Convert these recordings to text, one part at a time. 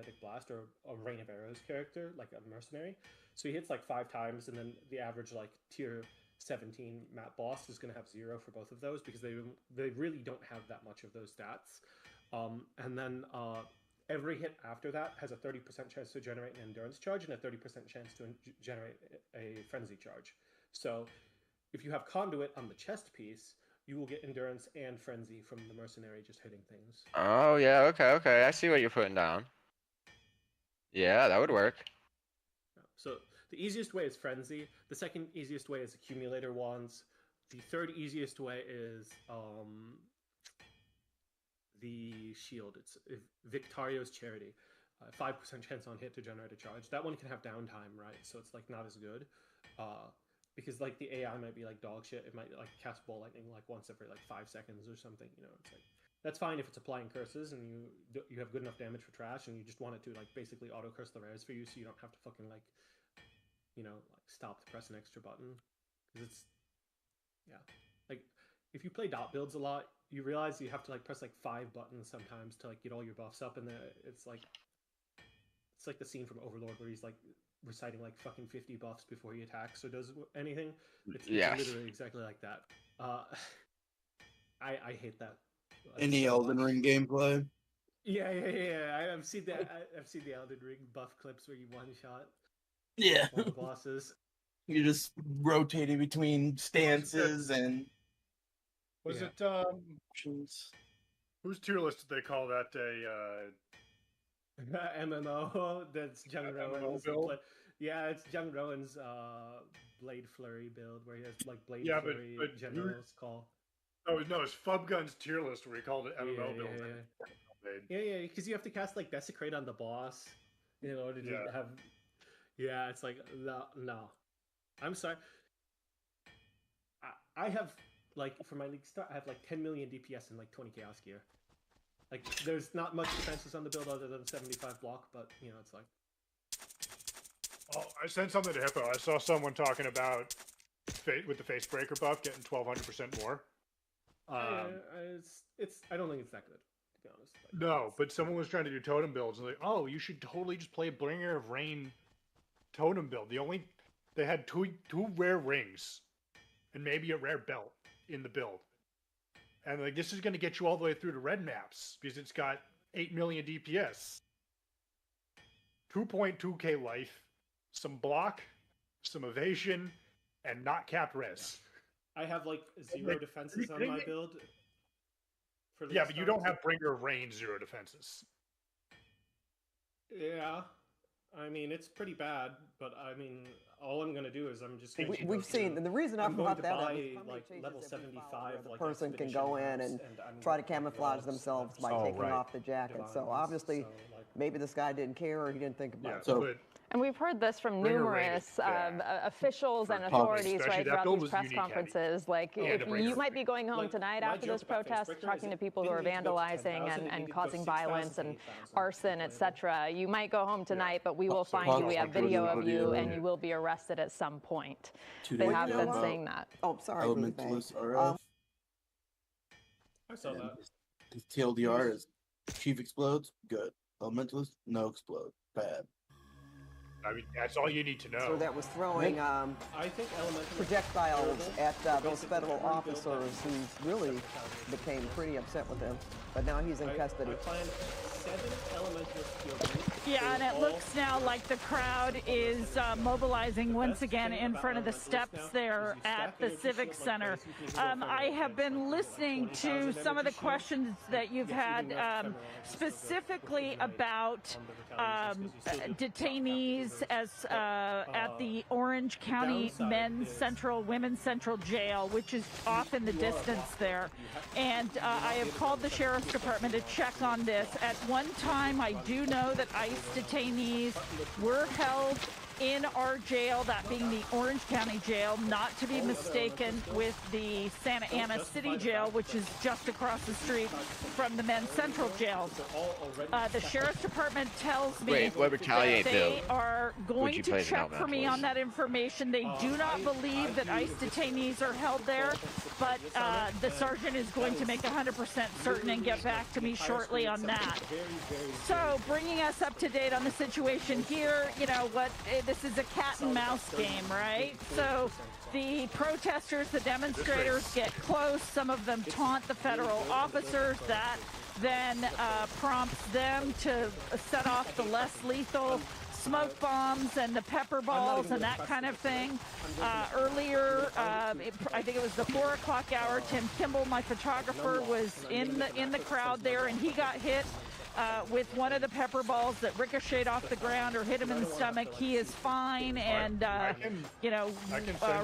kinetic blast or a rain of arrows character, like a mercenary. So he hits like 5 times, and then the average like tier 17 map boss is going to have 0 for both of those because they really don't have that much of those stats. And then every hit after that has a 30% chance to generate an endurance charge and a 30% chance to generate a frenzy charge. So if you have conduit on the chest piece, you will get endurance and frenzy from the mercenary just hitting things. Oh yeah, okay. I see what you're putting down. Yeah, that would work. So the easiest way is frenzy. The second easiest way is accumulator wands. The third easiest way is the shield. It's Victario's Charity. 5% chance on hit to generate a charge. That one can have downtime, right? So it's like not as good. Because like the AI might be like dog shit. It might like cast ball lightning like once every like 5 seconds or something. You know, it's like that's fine if it's applying curses and you have good enough damage for trash and you just want it to like basically auto curse the rares for you, so you don't have to fucking like, you know, like stop to press an extra button. Because it's like if you play dot builds a lot, you realize you have to like press like 5 buttons sometimes to like get all your buffs up, and it's like the scene from Overlord where he's like reciting like fucking 50 buffs before he attacks or does anything. It's literally exactly like that. I hate that. Any Elden Ring gameplay? Yeah. I've seen the Elden Ring buff clips where you one shot. Yeah. All the bosses. You're just rotating between stances and. Was it whose tier list did they call that a MMO? That's Jung Rowan's. Yeah, it's Jung Rowan's Blade Flurry build where he has like Blade Flurry but General's Call. Oh no, it's Fubgun's tier list where he called it MMO build. Yeah, because you have to cast like Desecrate on the boss in order to have. Yeah, it's like no. I'm sorry. I have like for my league start, I have like 10 million DPS and like 20 chaos gear. Like there's not much defenses on the build other than 75 block, but you know it's like. Oh, I sent something to Hippo. I saw someone talking about with the face breaker buff getting 1200% more. It's I don't think it's that good, to be honest. Like, no, but someone was trying to do totem builds and like, oh, you should totally just play a Bringer of Rain totem build. They had two rare rings and maybe a rare belt in the build. And like this is going to get you all the way through to red maps because it's got 8 million DPS, 2.2k life, some block, some evasion, and not capped res. I have like 0 defenses on my build. Yeah, but you don't have Bringer of Rain 0 defenses. Yeah. I mean, it's pretty bad, but I mean, all I'm going to do is I'm just going to... We've seen, and the reason I brought that up is like level 75. The person can go in and try to camouflage themselves by taking off the jacket. So obviously, maybe this guy didn't care or he didn't think about it. So, and we've heard this from numerous officials and authorities, right, throughout these press conferences. Like, if you might be going home tonight after this protest, talking to people who are vandalizing and causing violence and arson, etc. You might go home tonight, but we will find you. We have video of you, and you will be arrested at some point. They have been saying that. Oh, sorry. Elementalist RF. I saw that. TLDR is Chief explodes, good. Elementalist, no explode, bad. I mean, that's all you need to know. So that was throwing I think projectiles at those federal officers who really became pretty upset with him. But now he's in custody. I find 7 elementalist. Yeah, and it looks now like the crowd is mobilizing once again in front of the steps there at the Civic Center. I have been listening to some of the questions that you've had specifically about detainees as at the Orange County Women's Central Jail, which is off in the distance there. And I have called the Sheriff's Department to check on this. At one time, I do know that ICE detainees were held in our jail, that being the Orange County Jail, not to be mistaken with the Santa Ana City Jail, which is just across the street from the Men's Central Jail. The Sheriff's Department tells me that they are going to check for me on that information. They do not believe that ICE detainees are held there, but the sergeant is going to make 100% certain and get back to me shortly on that. So, bringing us up to date on the situation here, you know what, this is a cat and mouse game, right? So the protesters, the demonstrators get close. Some of them taunt the federal officers. That then prompts them to set off the less lethal smoke bombs and the pepper balls and that kind of thing. Earlier, I think it was the 4 o'clock hour, Tim Kimball, my photographer, was in the crowd there, and he got hit with one of the pepper balls that ricocheted off the ground or hit him in the stomach. He is fine and, you know,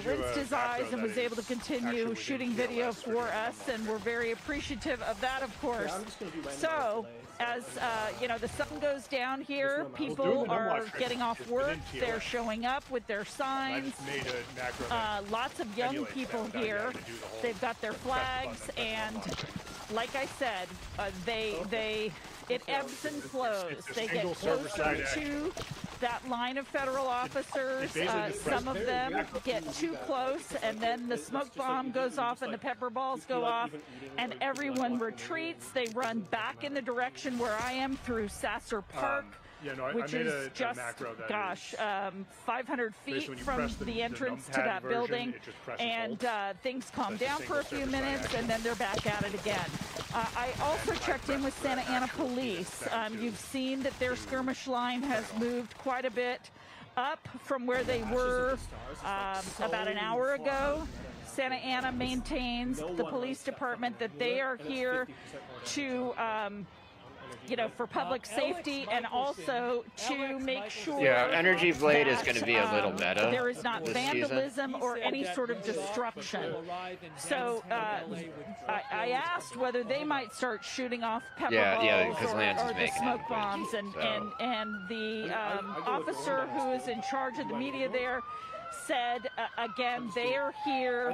rinsed his eyes and was able to continue shooting video for us, and we're very appreciative of that, of course. So, as, you know, the sun goes down here, people are getting off work, they're showing up with their signs, lots of young people here, they've got their flags, and like I said, it ebbs and flows. They get closer to that line of federal officers. Some of them get too close, and then the smoke bomb goes off and the pepper balls go off, and everyone retreats. They run back in the direction where I am through Sasser Park. Yeah, no, which is just, gosh, 500 feet from the entrance to that building, and things calm down for a few minutes, and then they're back at it again. I also checked in with Santa Ana Police. You've seen that their skirmish line has moved quite a bit up from where they were about an hour ago. Santa Ana maintains, the police department, that they are here to you know, for public safety and also to make sure. Yeah, Energy Blade is going to be a little meta. There is not vandalism or any sort of destruction. So I asked whether they might start shooting off pepper balls or the smoke bombs, and the officer who is in charge of the media there said, again, they are here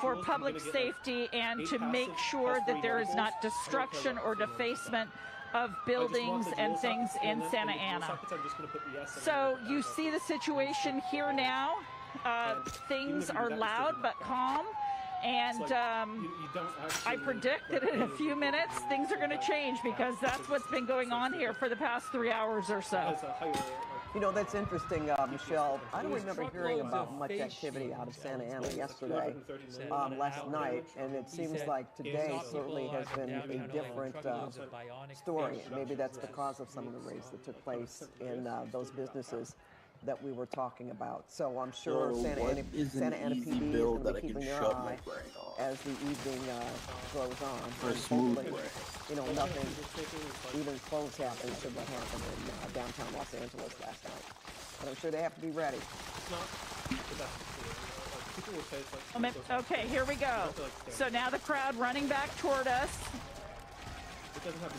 for public safety and to make sure that there is not destruction or defacement of buildings and things in Santa Ana. So you see the situation here now. Things are loud but calm. And I predict that in a few minutes, things are going to change, because that's what's been going on here for the past 3 hours or so. You know, that's interesting, Michelle. I don't remember hearing about much activity out of Santa Ana yesterday, last night, and it seems like today certainly has been a different story. Maybe that's because of some of the raids that took place in those businesses that we were talking about. So I'm sure Santa Ana PD is going to be keeping their eye as the evening goes on. For smooth way. You know, nothing even close happened to what happened in downtown Los Angeles last night. But I'm sure they have to be ready. Okay, here we go. So now the crowd running back toward us.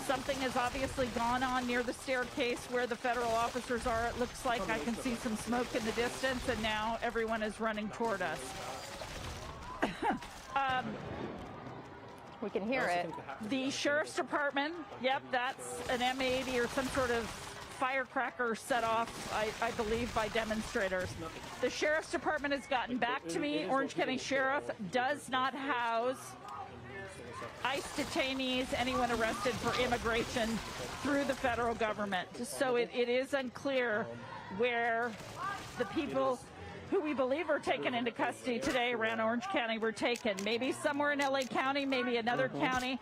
Something has obviously gone on near the staircase where the federal officers are. It looks like I can see some smoke in the distance, and now everyone is running toward us. We can hear it. The Sheriff's Department, yep, that's an M80 or some sort of firecracker set off, I believe, by demonstrators. The Sheriff's Department has gotten back to me. Orange County Sheriff does not house ICE detainees, anyone arrested for immigration through the federal government. So it is unclear where the people who we believe are taken into custody today around Orange County were taken. Maybe somewhere in LA County, maybe another county.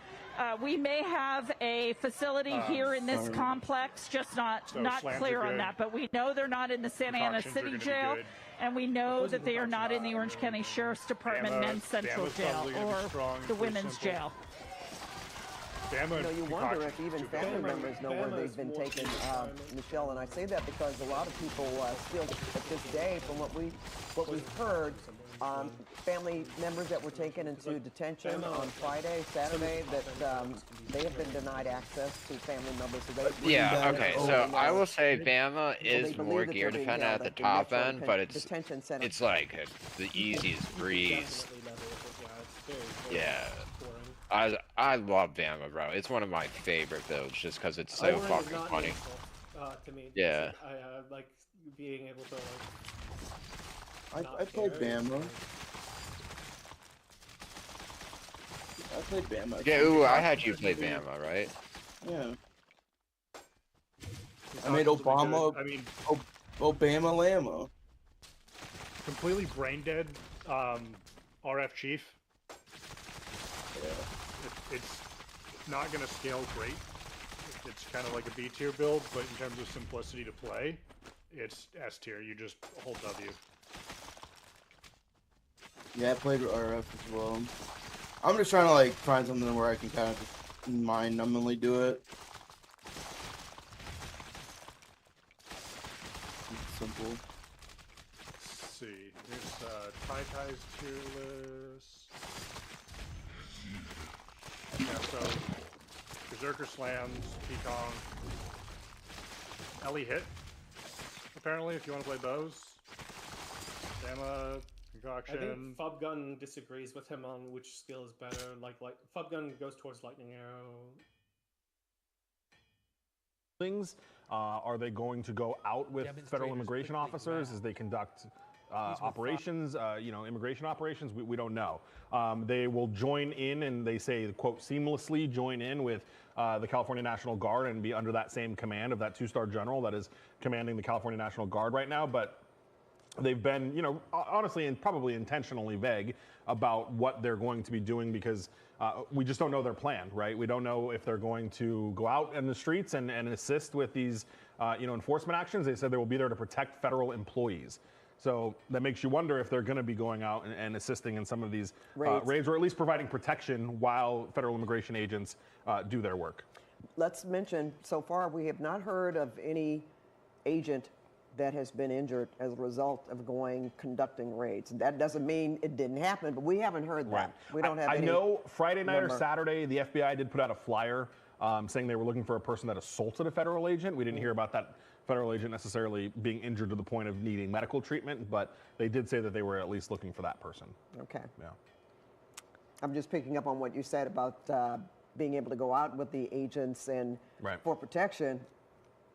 We may have a facility here in this complex, just not clear on that. But we know they're not in the Santa Ana City Jail, and we know that they are not in the Orange County Sheriff's Department Men's Central Jail or the Women's Jail. You know, you wonder if even family members know where they've been taken, Michelle, and I say that because a lot of people still, at this day, from what we've heard, family members that were taken into detention on Friday, Saturday, that they have been denied access to family members. So yeah, okay, so I will say Bama is more gear dependent at the top end, but it's like the easiest breeze. Yeah. I love Bama, bro. It's one of my favorite builds just because it's so fucking funny. To me, yeah. I like being able to like. I played Bama. I played Bama. Yeah, ooh, I had you play Bama, right? Yeah. I made Obama. Obama Lama. Completely brain dead. RF Chief. Yeah. It's not going to scale great. It's kind of like a B tier build, but in terms of simplicity to play, it's S tier. You just hold W. Yeah, I played with RF as well. I'm just trying to like find something where I can kind of just mind-numbingly do it. It's simple. Let's see. Here's Tai's tier list. Yeah, so Berserker Slams, Pekong, Ellie Hit, apparently, if you want to play those. Bama, Concoction. I think Fubgun disagrees with him on which skill is better. Like Fubgun goes towards Lightning Arrow. Things are they going to go out with federal immigration officers as they conduct operations, immigration operations? We don't know. They will join in, and they say, quote, seamlessly join in with the California National Guard and be under that same command of that 2-star general that is commanding the California National Guard right now. But they've been, honestly and probably intentionally vague about what they're going to be doing because we just don't know their plan, right? We don't know if they're going to go out in the streets and assist with these, enforcement actions. They said they will be there to protect federal employees. So that makes you wonder if they're going to be going out and assisting in some of these raids, or at least providing protection while federal immigration agents do their work. Let's mention, so far we have not heard of any agent that has been injured as a result of conducting raids. That doesn't mean it didn't happen, but we haven't heard that. We don't have any. I know Friday night or Saturday, the FBI did put out a flyer saying they were looking for a person that assaulted a federal agent. We didn't hear about that federal agent necessarily being injured to the point of needing medical treatment, but they did say that they were at least looking for that person. Okay. Yeah. I'm just picking up on what you said about being able to go out with the agents and for protection.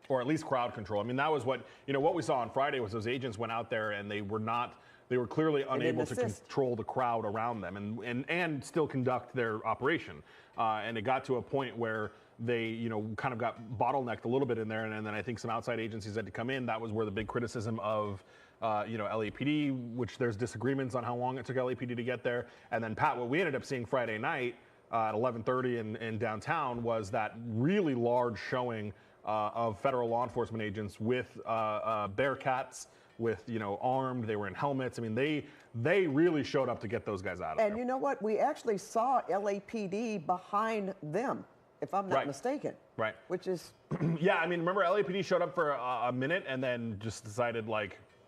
Or at least crowd control. I mean, that was what we saw on Friday was those agents went out there and they were clearly unable to control the crowd around them and still conduct their operation. And it got to a point where they, kind of got bottlenecked a little bit in there. And then I think some outside agencies had to come in. That was where the big criticism of, LAPD, which there's disagreements on how long it took LAPD to get there. And then, Pat, what we ended up seeing Friday night at 11:30 in downtown was that really large showing of federal law enforcement agents with Bearcats, with armed. They were in helmets. I mean, they really showed up to get those guys out of there. And you know what? We actually saw LAPD behind them, if I'm not mistaken. Right. Which is. Yeah, I mean, remember LAPD showed up for a minute and then just decided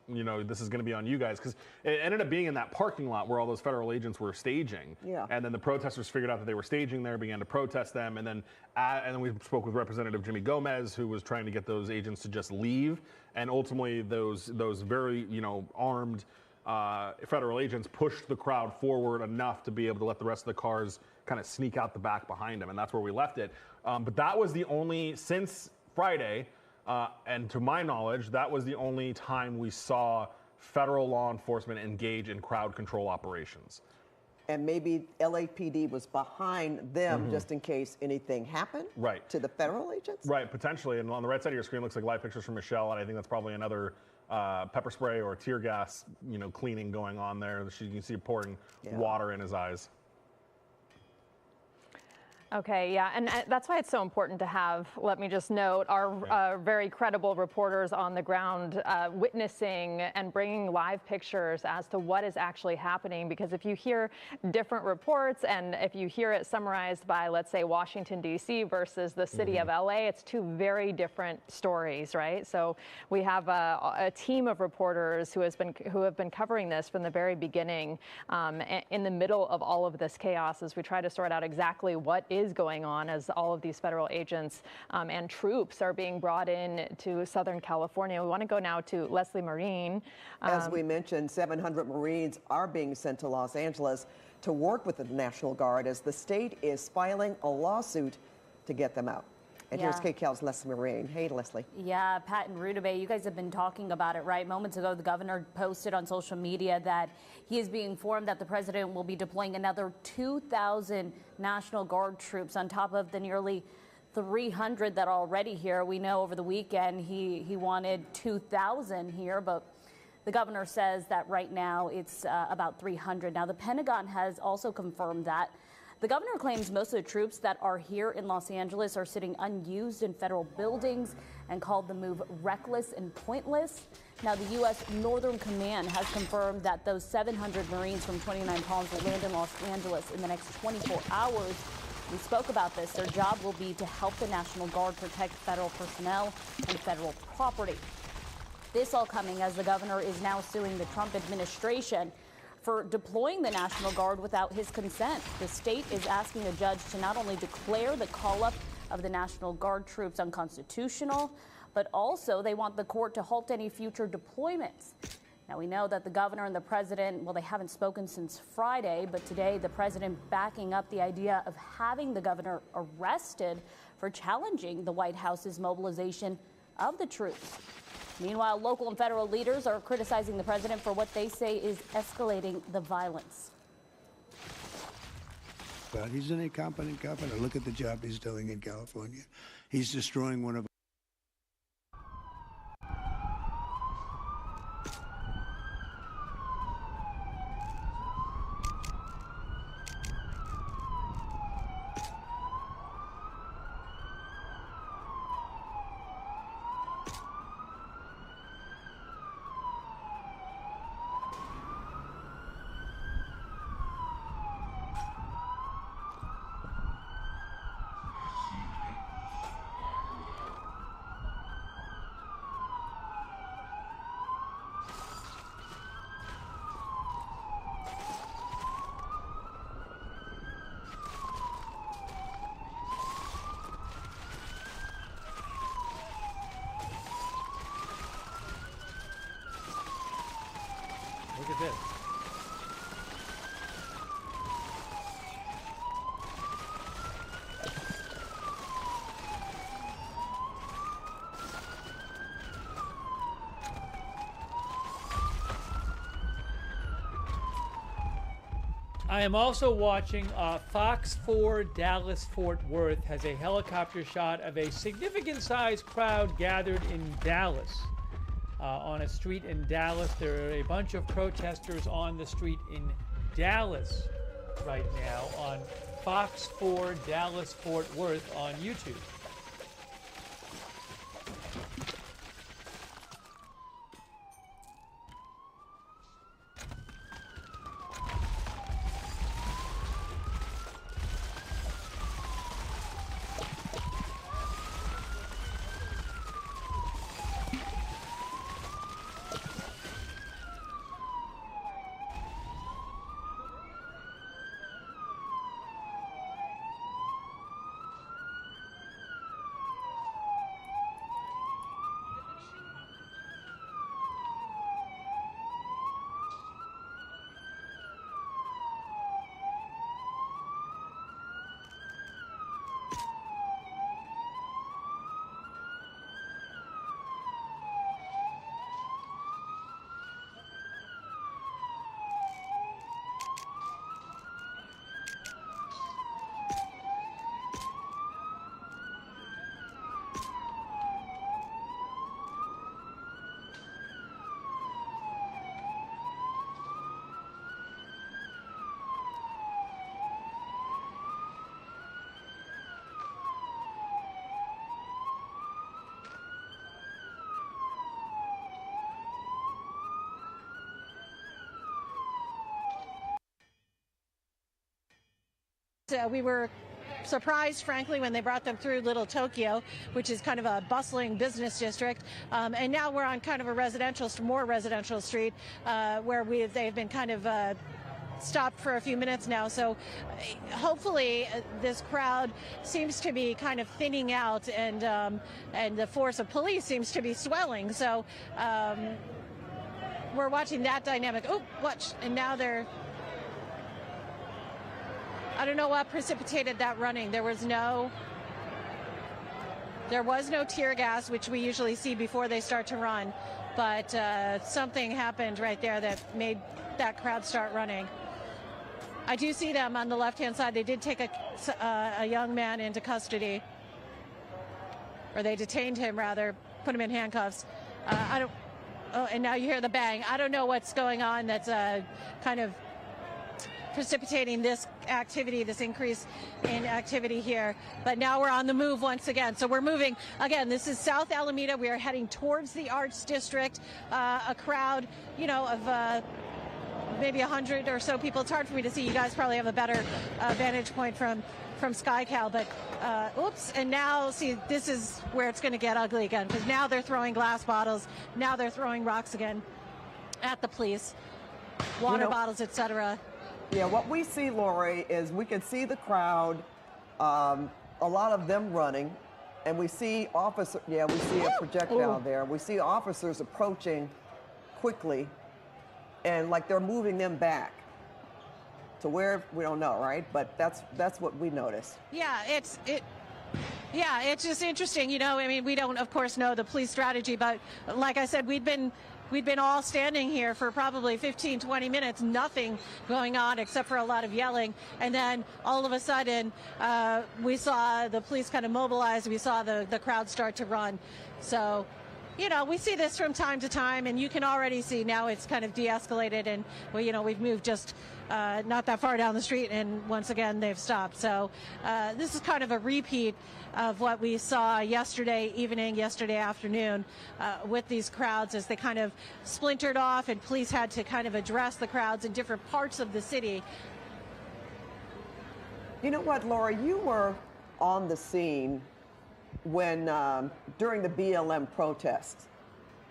this is going to be on you guys, because it ended up being in that parking lot where all those federal agents were staging. Yeah. And then the protesters figured out that they were staging there, began to protest them, and then we spoke with Representative Jimmy Gomez, who was trying to get those agents to just leave, and ultimately those very armed federal agents pushed the crowd forward enough to be able to let the rest of the cars kind of sneak out the back behind them, and that's where we left it. But that was the only, since Friday. And to my knowledge, that was the only time we saw federal law enforcement engage in crowd control operations. And maybe LAPD was behind them just in case anything happened to the federal agents? Right, potentially. And on the right side of your screen looks like live pictures from Michelle, and I think that's probably another pepper spray or tear gas, cleaning going on there. You can see pouring water in his eyes. Okay, yeah, and that's why it's so important to have, let me just note, our very credible reporters on the ground witnessing and bringing live pictures as to what is actually happening. Because if you hear different reports and if you hear it summarized by, let's say, Washington, D.C. versus the city of L.A., it's two very different stories, right? So we have a team of reporters who have been covering this from the very beginning, in the middle of all of this chaos, as we try to sort out exactly what is going on as all of these federal agents and troops are being brought in to Southern California. We want to go now to Leslie Marine. As we mentioned, 700 Marines are being sent to Los Angeles to work with the National Guard as the state is filing a lawsuit to get them out. And here's KCAL's Leslie Marine. Hey, Leslie. Yeah, Pat and Rudabeh, you guys have been talking about it, right? Moments ago, the governor posted on social media that he is being informed that the president will be deploying another 2,000 National Guard troops on top of the nearly 300 that are already here. We know over the weekend he wanted 2,000 here, but the governor says that right now it's about 300. Now, the Pentagon has also confirmed that. The governor claims most of the troops that are here in Los Angeles are sitting unused in federal buildings and called the move reckless and pointless. Now, the U.S. Northern Command has confirmed that those 700 Marines from 29 Palms will land in Los Angeles in the next 24 hours. We spoke about this. Their job will be to help the National Guard protect federal personnel and federal property. This all coming as the governor is now suing the Trump administration for deploying the National Guard without his consent. The state is asking a judge to not only declare the call-up of the National Guard troops unconstitutional, but also they want the court to halt any future deployments. Now, we know that the governor and the president, well, they haven't spoken since Friday, but today the president backing up the idea of having the governor arrested for challenging the White House's mobilization of the troops. Meanwhile, local and federal leaders are criticizing the president for what they say is escalating the violence. But he's an incompetent governor. Look at the job he's doing in California. He's destroying one of Look at this. I am also watching Fox 4 Dallas Fort Worth has a helicopter shot of a significant sized crowd gathered in Dallas. On a street in Dallas. There are a bunch of protesters on the street in Dallas right now on Fox 4 Dallas Fort Worth on YouTube. we were surprised, frankly, when they brought them through Little Tokyo, which is kind of a bustling business district. And now we're on kind of a more residential street where they've been kind of stopped for a few minutes now. So hopefully this crowd seems to be kind of thinning out, and the force of police seems to be swelling. So we're watching that dynamic. Oh, watch. And now I don't know what precipitated that running. There was no tear gas, which we usually see before they start to run, but something happened right there that made that crowd start running. I do see them on the left-hand side. They did take a young man into custody, or they detained him, rather, put him in handcuffs. Oh, and now you hear the bang. I don't know what's going on that's kind of precipitating this activity, this increase in activity here. But now we're on the move once again. So we're moving. Again, this is South Alameda. We are heading towards the Arts District. A crowd, of maybe 100 or so people. It's hard for me to see. You guys probably have a better vantage point from SkyCal. But oops. And now, see, this is where it's going to get ugly again, because now they're throwing glass bottles. Now they're throwing rocks again at the police, water bottles, etc. Yeah, what we see, Lori, is we can see the crowd, a lot of them running, and we see we see a projectile there. We see officers approaching quickly, and like they're moving them back to where, we don't know, right? But that's what we noticed. Yeah, it's just interesting. I mean, we don't, of course, know the police strategy, but like I said, we'd been all standing here for probably 15, 20 minutes, nothing going on except for a lot of yelling. And then all of a sudden, we saw the police kind of mobilize. We saw the crowd start to run. So, we see this from time to time, and you can already see now it's kind of de-escalated, and we've moved just not that far down the street, and once again they've stopped. So this is kind of a repeat of what we saw yesterday evening, yesterday afternoon with these crowds as they kind of splintered off, and police had to kind of address the crowds in different parts of the city. You know what, Laura, you were on the scene when during the BLM protests.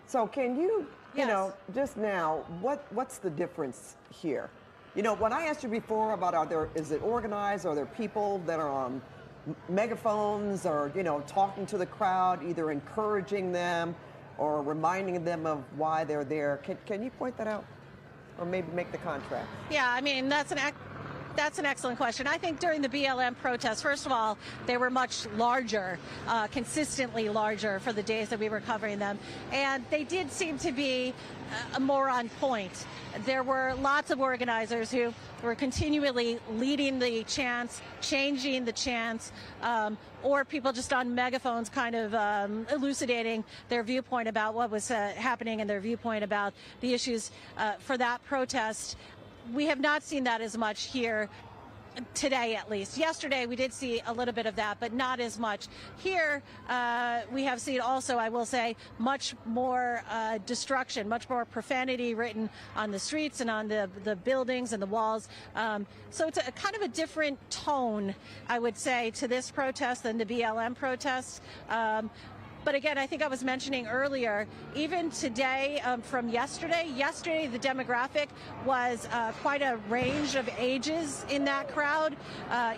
So can you, just now, what's the difference here? When I asked you before about is it organized? Are there people that are on megaphones or, talking to the crowd, either encouraging them or reminding them of why they're there? Can you point that out, or maybe make the contrast? Yeah, I mean, that's an excellent question. I think during the BLM protests, first of all, they were much larger, consistently larger for the days that we were covering them. And they did seem to be more on point. There were lots of organizers who were continually leading the chants, changing the chants, or people just on megaphones kind of elucidating their viewpoint about what was happening and their viewpoint about the issues for that protest. We have not seen that as much here today, at least. Yesterday, we did see a little bit of that, but not as much. Here, we have seen also, I will say, much more destruction, much more profanity written on the streets and on the buildings and the walls. So it's a kind of a different tone, I would say, to this protest than the BLM protests. But again, I think I was mentioning earlier, even today from yesterday the demographic was quite a range of ages in that crowd,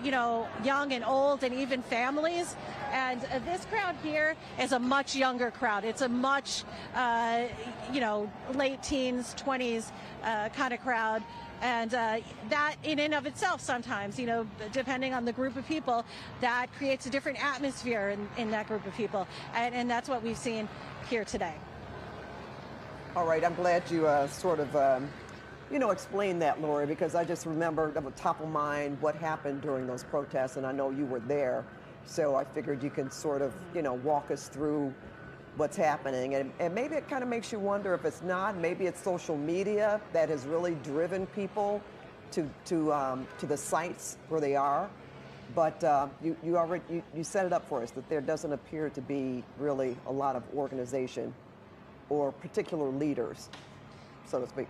young and old and even families. And this crowd here is a much younger crowd. It's a much, late teens, 20s kind of crowd. And that in and of itself sometimes, depending on the group of people, that creates a different atmosphere in that group of people. And that's what we've seen here today. All right. I'm glad you sort of, explained that, Lori, because I just remember on the top of mind what happened during those protests. And I know you were there. So I figured you could sort of, walk us through what's happening, and maybe it kind of makes you wonder if it's not, maybe it's social media that has really driven people to the sites where they are. But you set it up for us that there doesn't appear to be really a lot of organization or particular leaders, so to speak.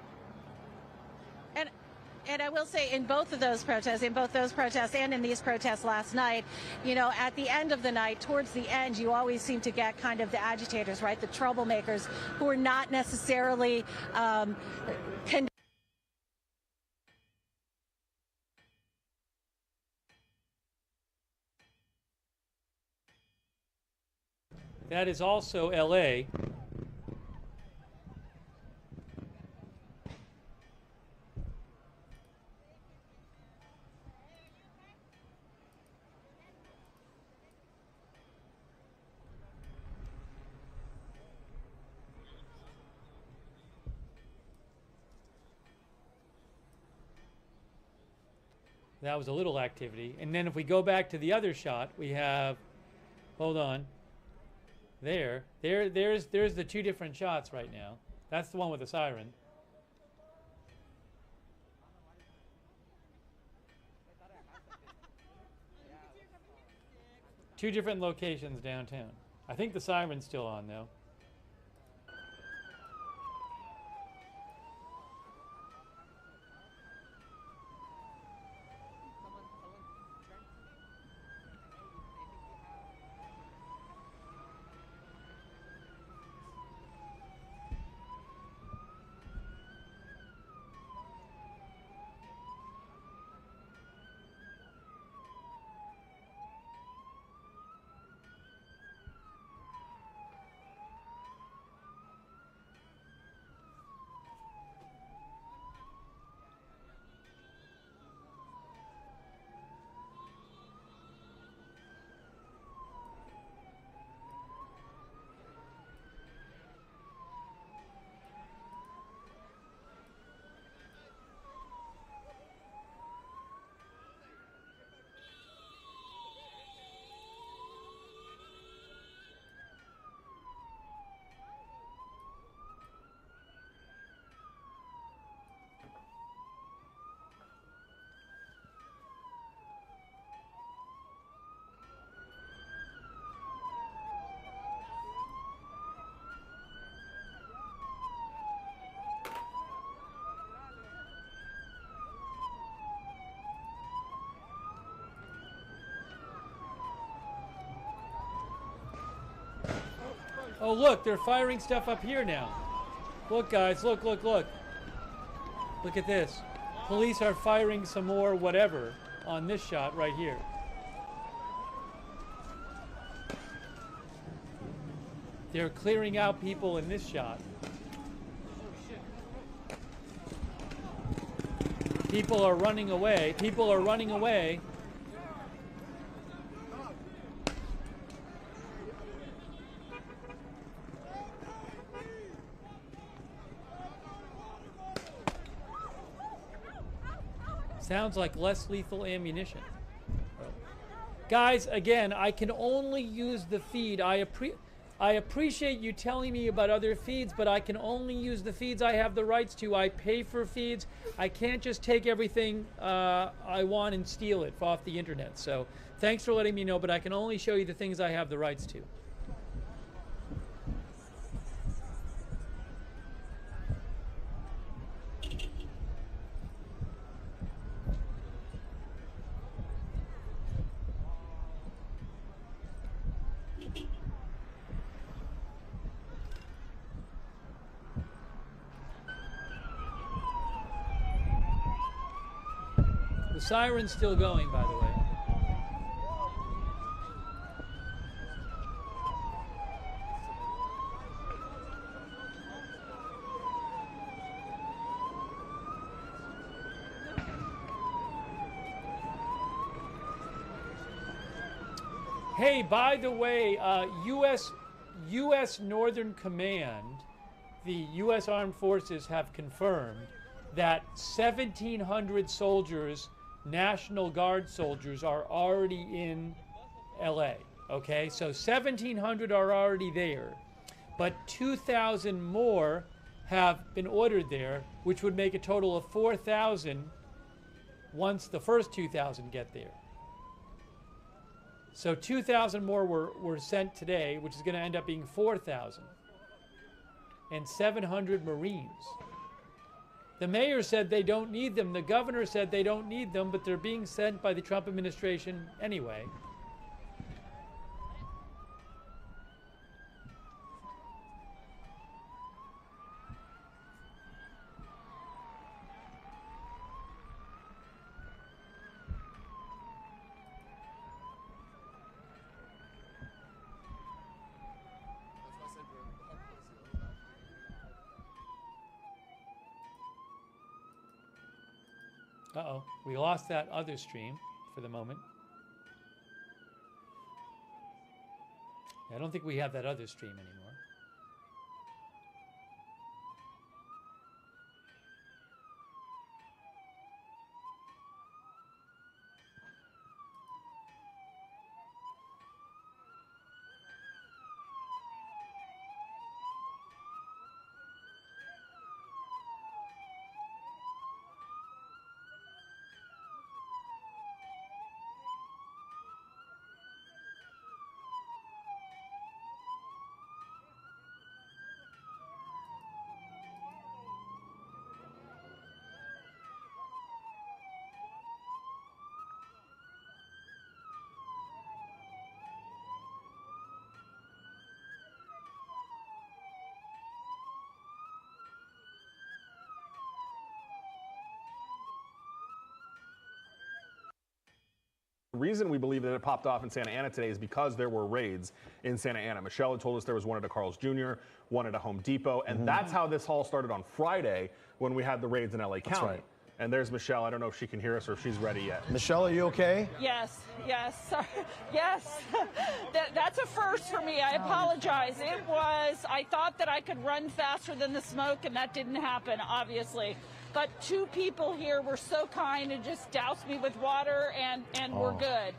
And I will say in both those protests and in these protests last night, you know, at the end of the night, towards the end, you always seem to get kind of the agitators, right? The troublemakers who are not necessarily That is also LA. That was a little activity. And then if we go back to the other shot, we have, hold on, there's the two different shots right now. That's the one with the siren. Two different locations downtown. I think the siren's still on though. Oh, look, they're firing stuff up here now. Look, guys, look, look, look. Look at this. Police are firing some more whatever on this shot right here. They're clearing out people in this shot. People are running away. People are running away. Sounds like less lethal ammunition. Guys, again, I can only use the feed. I appreciate you telling me about other feeds, but I can only use the feeds I have the rights to. I pay for feeds. I can't just take everything I want and steal it off the internet. So thanks for letting me know, but I can only show you the things I have the rights to. The siren's still going, by the way. Hey, by the way, U.S. Northern Command, the U.S. Armed Forces have confirmed that 1,700 soldiers, National Guard soldiers, are already in LA. Okay, so 1,700 are already there, but 2,000 more have been ordered there, which would make a total of 4,000 once the first 2,000 get there. So 2,000 more were sent today, which is going to end up being 4,000. And 700 Marines. The mayor said they don't need them. The governor said they don't need them, but they're being sent by the Trump administration anyway. Uh-oh, we lost that other stream for the moment. I don't think we have that other stream anymore. The reason we believe that it popped off in Santa Ana today is because there were raids in Santa Ana. Michelle had told us there was one at a Carl's Jr., one at a Home Depot, and that's how this all started on Friday when we had the raids in LA County. That's right. And there's Michelle. I don't know if she can hear us or if she's ready yet. Michelle, are you okay? Yes, yes, yes. That's a first for me. I apologize. It was, I thought that I could run faster than the smoke, and that didn't happen, obviously. But two people here were so kind and just doused me with water, and we're good.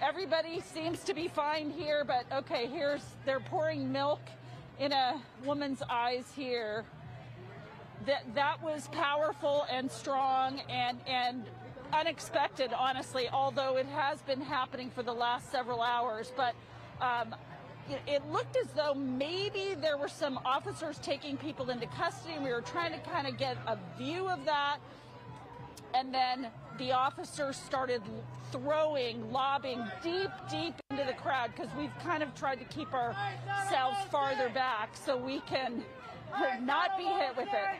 Everybody seems to be fine here, but okay, they're pouring milk in a woman's eyes here. That was powerful and strong and unexpected, honestly, although it has been happening for the last several hours. But it looked as though maybe there were some officers taking people into custody, and we were trying to kind of get a view of that. And then the officers started lobbing deep into the crowd, because we've kind of tried to keep ourselves farther back so we can not be hit with it.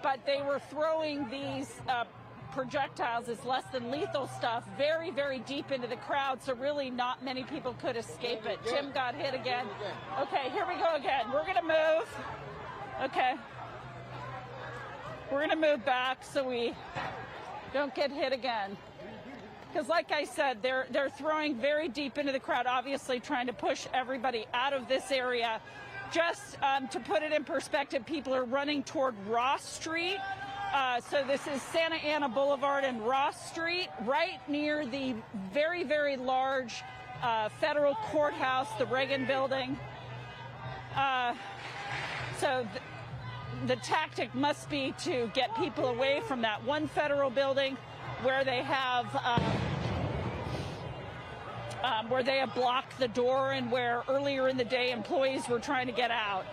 But they were throwing these projectiles, this less than lethal stuff, very, very deep into the crowd, so really not many people could escape it. Jim got hit again. Okay, here we go again. We're going to move. Okay. We're going to move back so we don't get hit again. Because like I said, they're throwing very deep into the crowd, obviously trying to push everybody out of this area. Just to put it in perspective, people are running toward Ross Street. So this is Santa Ana Boulevard and Ross Street, right near the very, very large federal courthouse, the Reagan building. So the tactic must be to get people away from that one federal building where they have blocked the door, and where earlier in the day employees were trying to get out.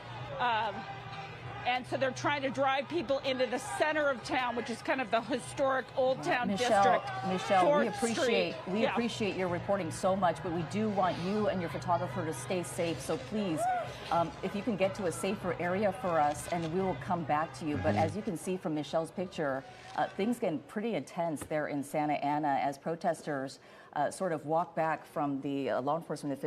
And so they're trying to drive people into the center of town, which is kind of the historic Old Town district. Michelle, we appreciate your reporting so much, but we do want you and your photographer to stay safe. So please, if you can get to a safer area for us, and we will come back to you. But as you can see from Michelle's picture, things get pretty intense there in Santa Ana as protesters sort of walk back from the law enforcement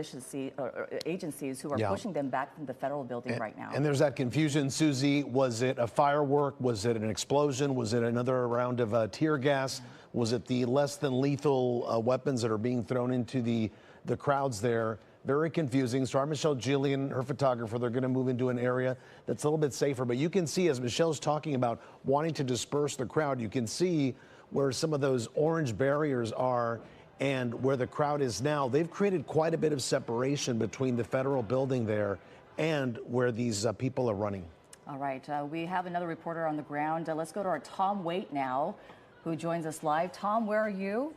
agencies who are pushing them back from the federal building right now. And there's that confusion, Susie. Was it a firework? Was it an explosion? Was it another round of tear gas? Was it the less than lethal weapons that are being thrown into the crowds there? Very confusing. So our Michelle Gillian, her photographer, they're going to move into an area that's a little bit safer. But you can see, as Michelle's talking about wanting to disperse the crowd, you can see where some of those orange barriers are and where the crowd is now. They've created quite a bit of separation between the federal building there and where these people are running. All right, we have another reporter on the ground. Let's go to our Tom Waite now, who joins us live. Tom, where are you?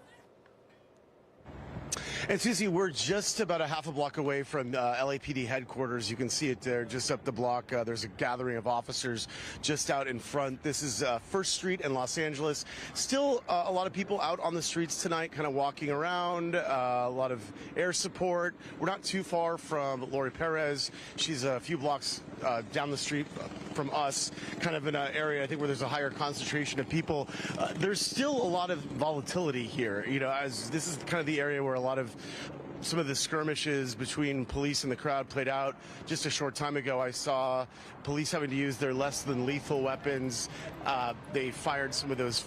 And Susie, we're just about a half a block away from LAPD headquarters. You can see it there just up the block. There's a gathering of officers just out in front. This is 1st Street in Los Angeles. Still a lot of people out on the streets tonight, kind of walking around, a lot of air support. We're not too far from Lori Perez. She's a few blocks down the street from us, kind of in an area, I think, where there's a higher concentration of people. There's still a lot of volatility here, you know, as this is kind of the area where a lot of some of the skirmishes between police and the crowd played out. Just a short time ago, I saw police having to use their less than lethal weapons. They fired some of those,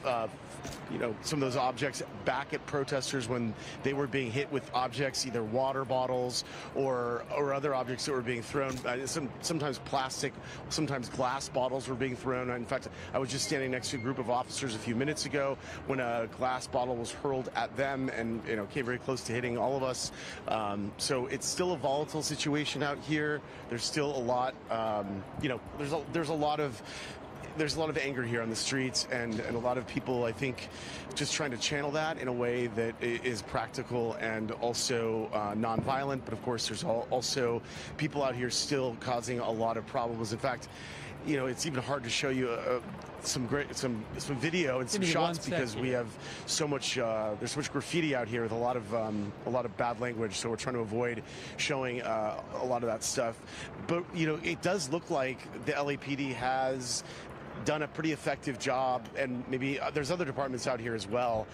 some of those objects back at protesters when they were being hit with objects, either water bottles or other objects that were being thrown. Sometimes plastic, sometimes glass bottles were being thrown. In fact, I was just standing next to a group of officers a few minutes ago when a glass bottle was hurled at them and came very close to hitting all of us. So it's still a volatile situation out here. There's still a lot, there's a lot of anger here on the streets, and a lot of people, I think, just trying to channel that in a way that is practical and also nonviolent. But of course, there's also people out here still causing a lot of problems. In fact, it's even hard to show you some video and some shots because we have so much. There's so much graffiti out here with a lot of bad language. So we're trying to avoid showing a lot of that stuff. But it does look like the LAPD has done a pretty effective job, and maybe there's other departments out here as well,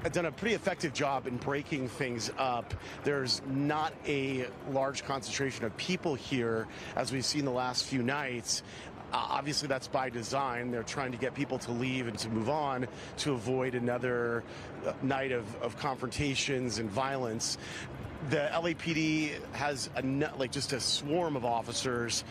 have done a pretty effective job in breaking things up. There's not a large concentration of people here as we've seen the last few nights. Obviously, that's by design. They're trying to get people to leave and to move on to avoid another night of confrontations and violence. The LAPD has just a swarm of officers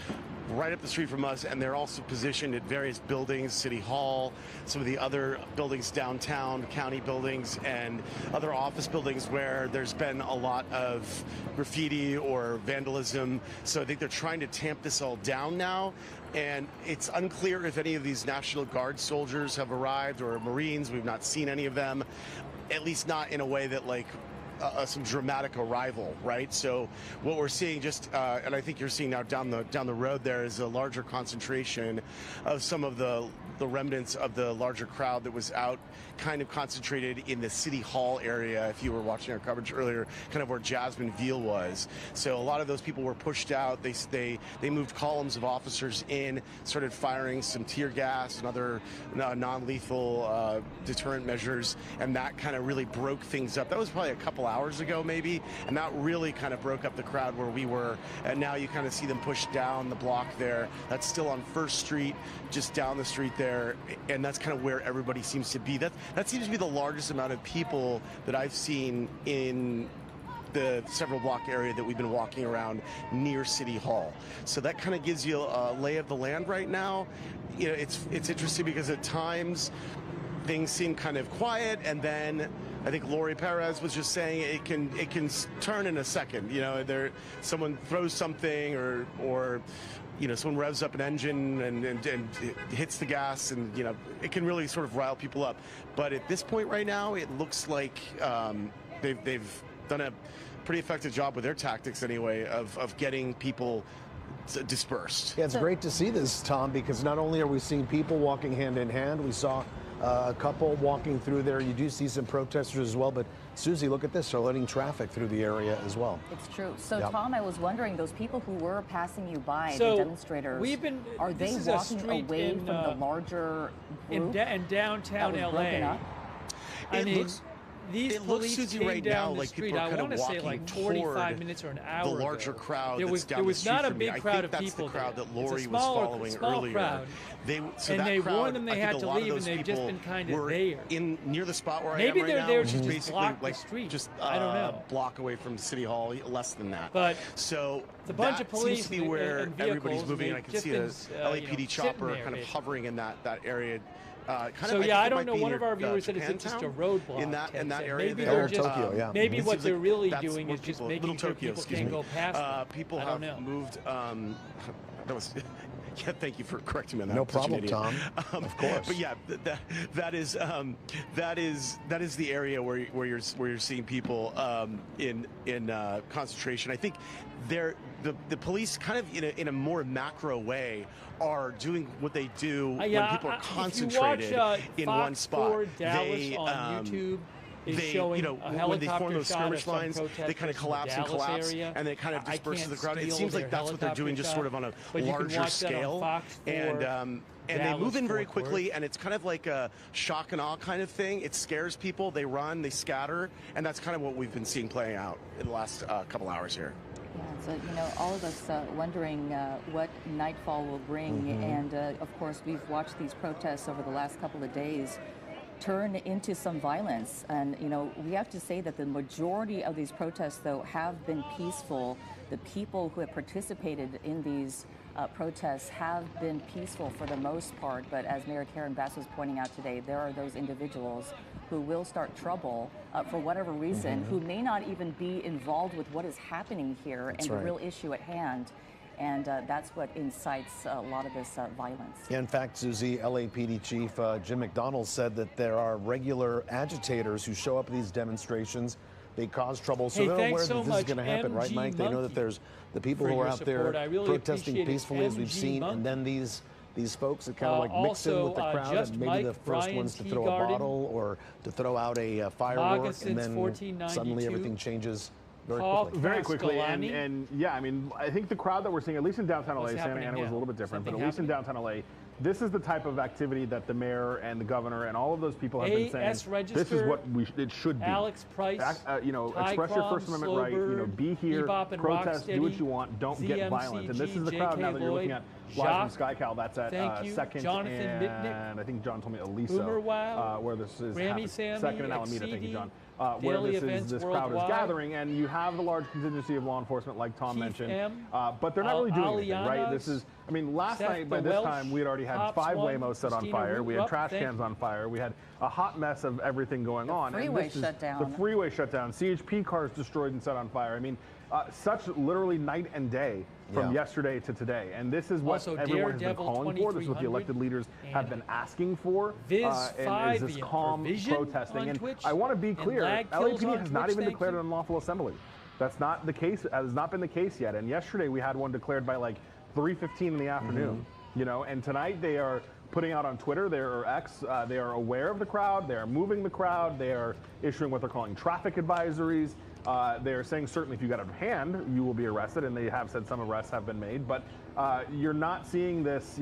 right up the street from us, and they're also positioned at various buildings, City Hall, some of the other buildings downtown, county buildings, and other office buildings where there's been a lot of graffiti or vandalism. So I think they're trying to tamp this all down now. And it's unclear if any of these National Guard soldiers have arrived, or Marines. We've not seen any of them, at least not in a way that some dramatic arrival, right? So what we're seeing and I think you're seeing now down the road there is a larger concentration of some of the remnants of the larger crowd that was out, kind of concentrated in the City Hall area. If you were watching our coverage earlier, kind of where Jasmine Veal was. So a lot of those people were pushed out. They moved columns of officers in, started firing some tear gas and other non-lethal deterrent measures, and that kind of really broke things up. That was probably a couple hours ago maybe, and that really kind of broke up the crowd where we were. And now you kind of see them pushed down the block there. That's still on 1st Street, just down the street there, and that's kind of where everybody seems to be. That seems to be the largest amount of people that I've seen in the several block area that we've been walking around near City Hall. So that kind of gives you a lay of the land right now. It's interesting because at times things seem kind of quiet, and then I think Lori Perez was just saying it can turn in a second. Someone throws something or someone revs up an engine and hits the gas, and it can really sort of rile people up. But at this point right now, it looks like they've done a pretty effective job with their tactics anyway of getting people dispersed. Yeah, it's great to see this, Tom, because not only are we seeing people walking hand in hand, we saw a couple walking through there. You do see some protesters as well, but Susie, look at this. They're letting traffic through the area as well. It's true. So, yep. Tom, I was wondering, those people who were passing you by, so the demonstrators, are they walking away from the larger group in downtown LA? These police came right down now, the like street, people are I kind want of to say walking like 45 minutes or an hour the larger ago. crowd There was, that's down the street not a from me. big I crowd think of that's people the crowd there. that Lori It's a small, was following small earlier. Crowd. So and that they crowd, warned them they I think had a to lot leave, of and those they've just people been kind of were there. near the spot where Maybe I am they're right now, there which to is just basically block the like street. just I don't know. block away from City Hall, less than that. But so it's a bunch of police seems to be where and everybody's vehicles, moving. And I can see a LAPD chopper kind of hovering in that area. So yeah, I don't know. One of our viewers said it's just a roadblock in that area. Maybe there. they're just Tokyo, yeah. maybe what they're really that's doing is just making sure people can't go past them. People I have don't know. moved. Yeah, thank you for correcting me on that. No problem, Tom. Of course. But yeah, that is the area where you're seeing people in concentration. I think the police kind of in a more macro way are doing what they do when people are concentrated in one spot. They on YouTube. They, when they form those skirmish lines, they kind of collapse and collapse, and they kind of disperse to the crowd. It seems like that's what they're doing, just sort of on a larger scale. And they move in very quickly, and it's kind of like a shock and awe kind of thing. It scares people. They run, they scatter, and that's kind of what we've been seeing playing out in the last couple hours here. Yeah, so, all of us wondering what nightfall will bring. And, of course, we've watched these protests over the last couple of days turn into some violence. And, we have to say that the majority of these protests, though, have been peaceful. The people who have participated in these protests have been peaceful for the most part. But as Mayor Karen Bass was pointing out today, there are those individuals who will start trouble for whatever reason, who may not even be involved with what is happening here and the real issue at hand. And that's what incites a lot of this violence. Yeah, in fact, Susie, LAPD Chief Jim McDonald said that there are regular agitators who show up at these demonstrations. They cause trouble, so they're aware that this is going to happen, right, Mike? They know that there's the people who are out there protesting peacefully, as we've seen, and then these folks that kind of like mix in with the crowd and maybe the first ones to throw a bottle or to throw out a firework, and then suddenly everything changes. Very quickly, and yeah, I mean, I think the crowd that we're seeing, at least in downtown LA, Santa Ana was a little bit different, but at least in downtown LA, this is the type of activity that the mayor and the governor and all of those people have been saying. This is what it should be. Alex Price, express your First Amendment right. Be here, protest, do what you want, don't get violent. And this is the crowd now that you're looking at live from SkyCal. That's at Second and I think John told me Elisa, where this is Second and Alameda. Thank you, John. Where this crowd is gathering, and you have the large contingency of law enforcement, like Tom mentioned, but they're not really doing anything, right? This is, I mean, last night by this time we had already had 5 Waymos set on fire, we had trash cans on fire, we had a hot mess of everything going on. Freeway shut down. The freeway shut down, CHP cars destroyed and set on fire. I mean, such literally night and day from yesterday to today. And this is what everyone has been calling for. This is what the elected leaders have been asking for. And is this calm protesting. And I want to be clear, LAPD has not even declared an unlawful assembly. That's not the case, has not been the case yet. And yesterday we had one declared by like 3:15 in the afternoon. And tonight they are putting out on Twitter, or X, they are aware of the crowd, they are moving the crowd, they are issuing what they're calling traffic advisories. They are saying certainly if you get out of hand, you will be arrested, and they have said some arrests have been made. But you're not seeing this,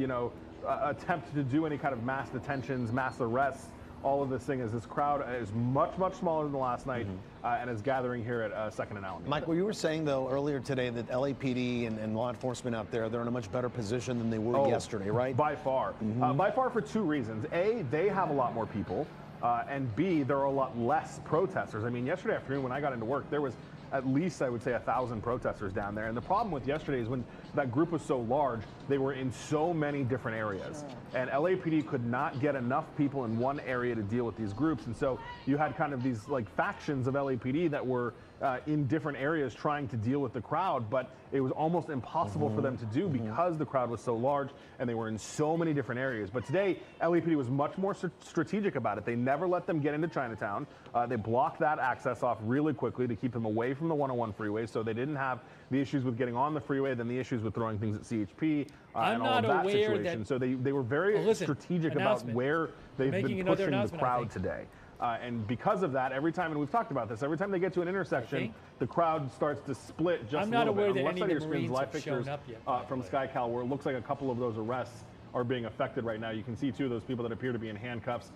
attempt to do any kind of mass detentions, mass arrests. All of this thing is this crowd is much, much smaller than last night and is gathering here at Second and Alameda. Mike, well, you were saying, though, earlier today that LAPD and law enforcement out there, they're in a much better position than they were yesterday, right? By far. By far for 2 reasons. A, they have a lot more people. And B, there are a lot less protesters. I mean, yesterday afternoon when I got into work, there was at least, I would say, 1,000 protesters down there. And the problem with yesterday is when that group was so large, they were in so many different areas. And LAPD could not get enough people in one area to deal with these groups. And so you had kind of these like factions of LAPD that were in different areas trying to deal with the crowd, but it was almost impossible for them to do because the crowd was so large and they were in so many different areas. But today, LAPD was much more strategic about it. They never let them get into Chinatown. They blocked that access off really quickly to keep them away from the 101 freeway, so they didn't have the issues with getting on the freeway, then the issues with throwing things at CHP and all of that situation. So they were very strategic about where they've been pushing the crowd today. And because of that, every time, and we've talked about this, every time they get to an intersection, the crowd starts to split just a little bit. On the left side of your screen, live pictures from SkyCal, where it looks like a couple of those arrests are being affected right now. You can see 2 of those people that appear to be in handcuffs,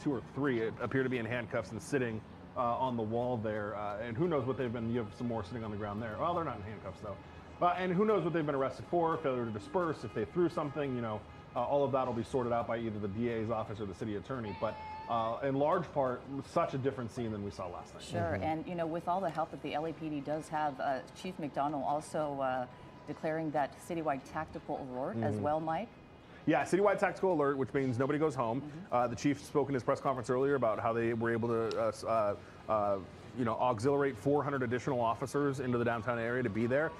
2 or 3 appear to be in handcuffs and sitting on the wall there. And who knows what they've been, you have some more sitting on the ground there. Well, they're not in handcuffs though. And who knows what they've been arrested for, failure to disperse, if they threw something, all of that will be sorted out by either the DA's office or the city attorney. But in large part, such a different scene than we saw last night. Sure, and with all the help that the LAPD does have, Chief McDonald also declaring that citywide tactical alert as well, Mike? Yeah, citywide tactical alert, which means nobody goes home. The chief spoke in his press conference earlier about how they were able to auxiliate 400 additional officers into the downtown area to be there.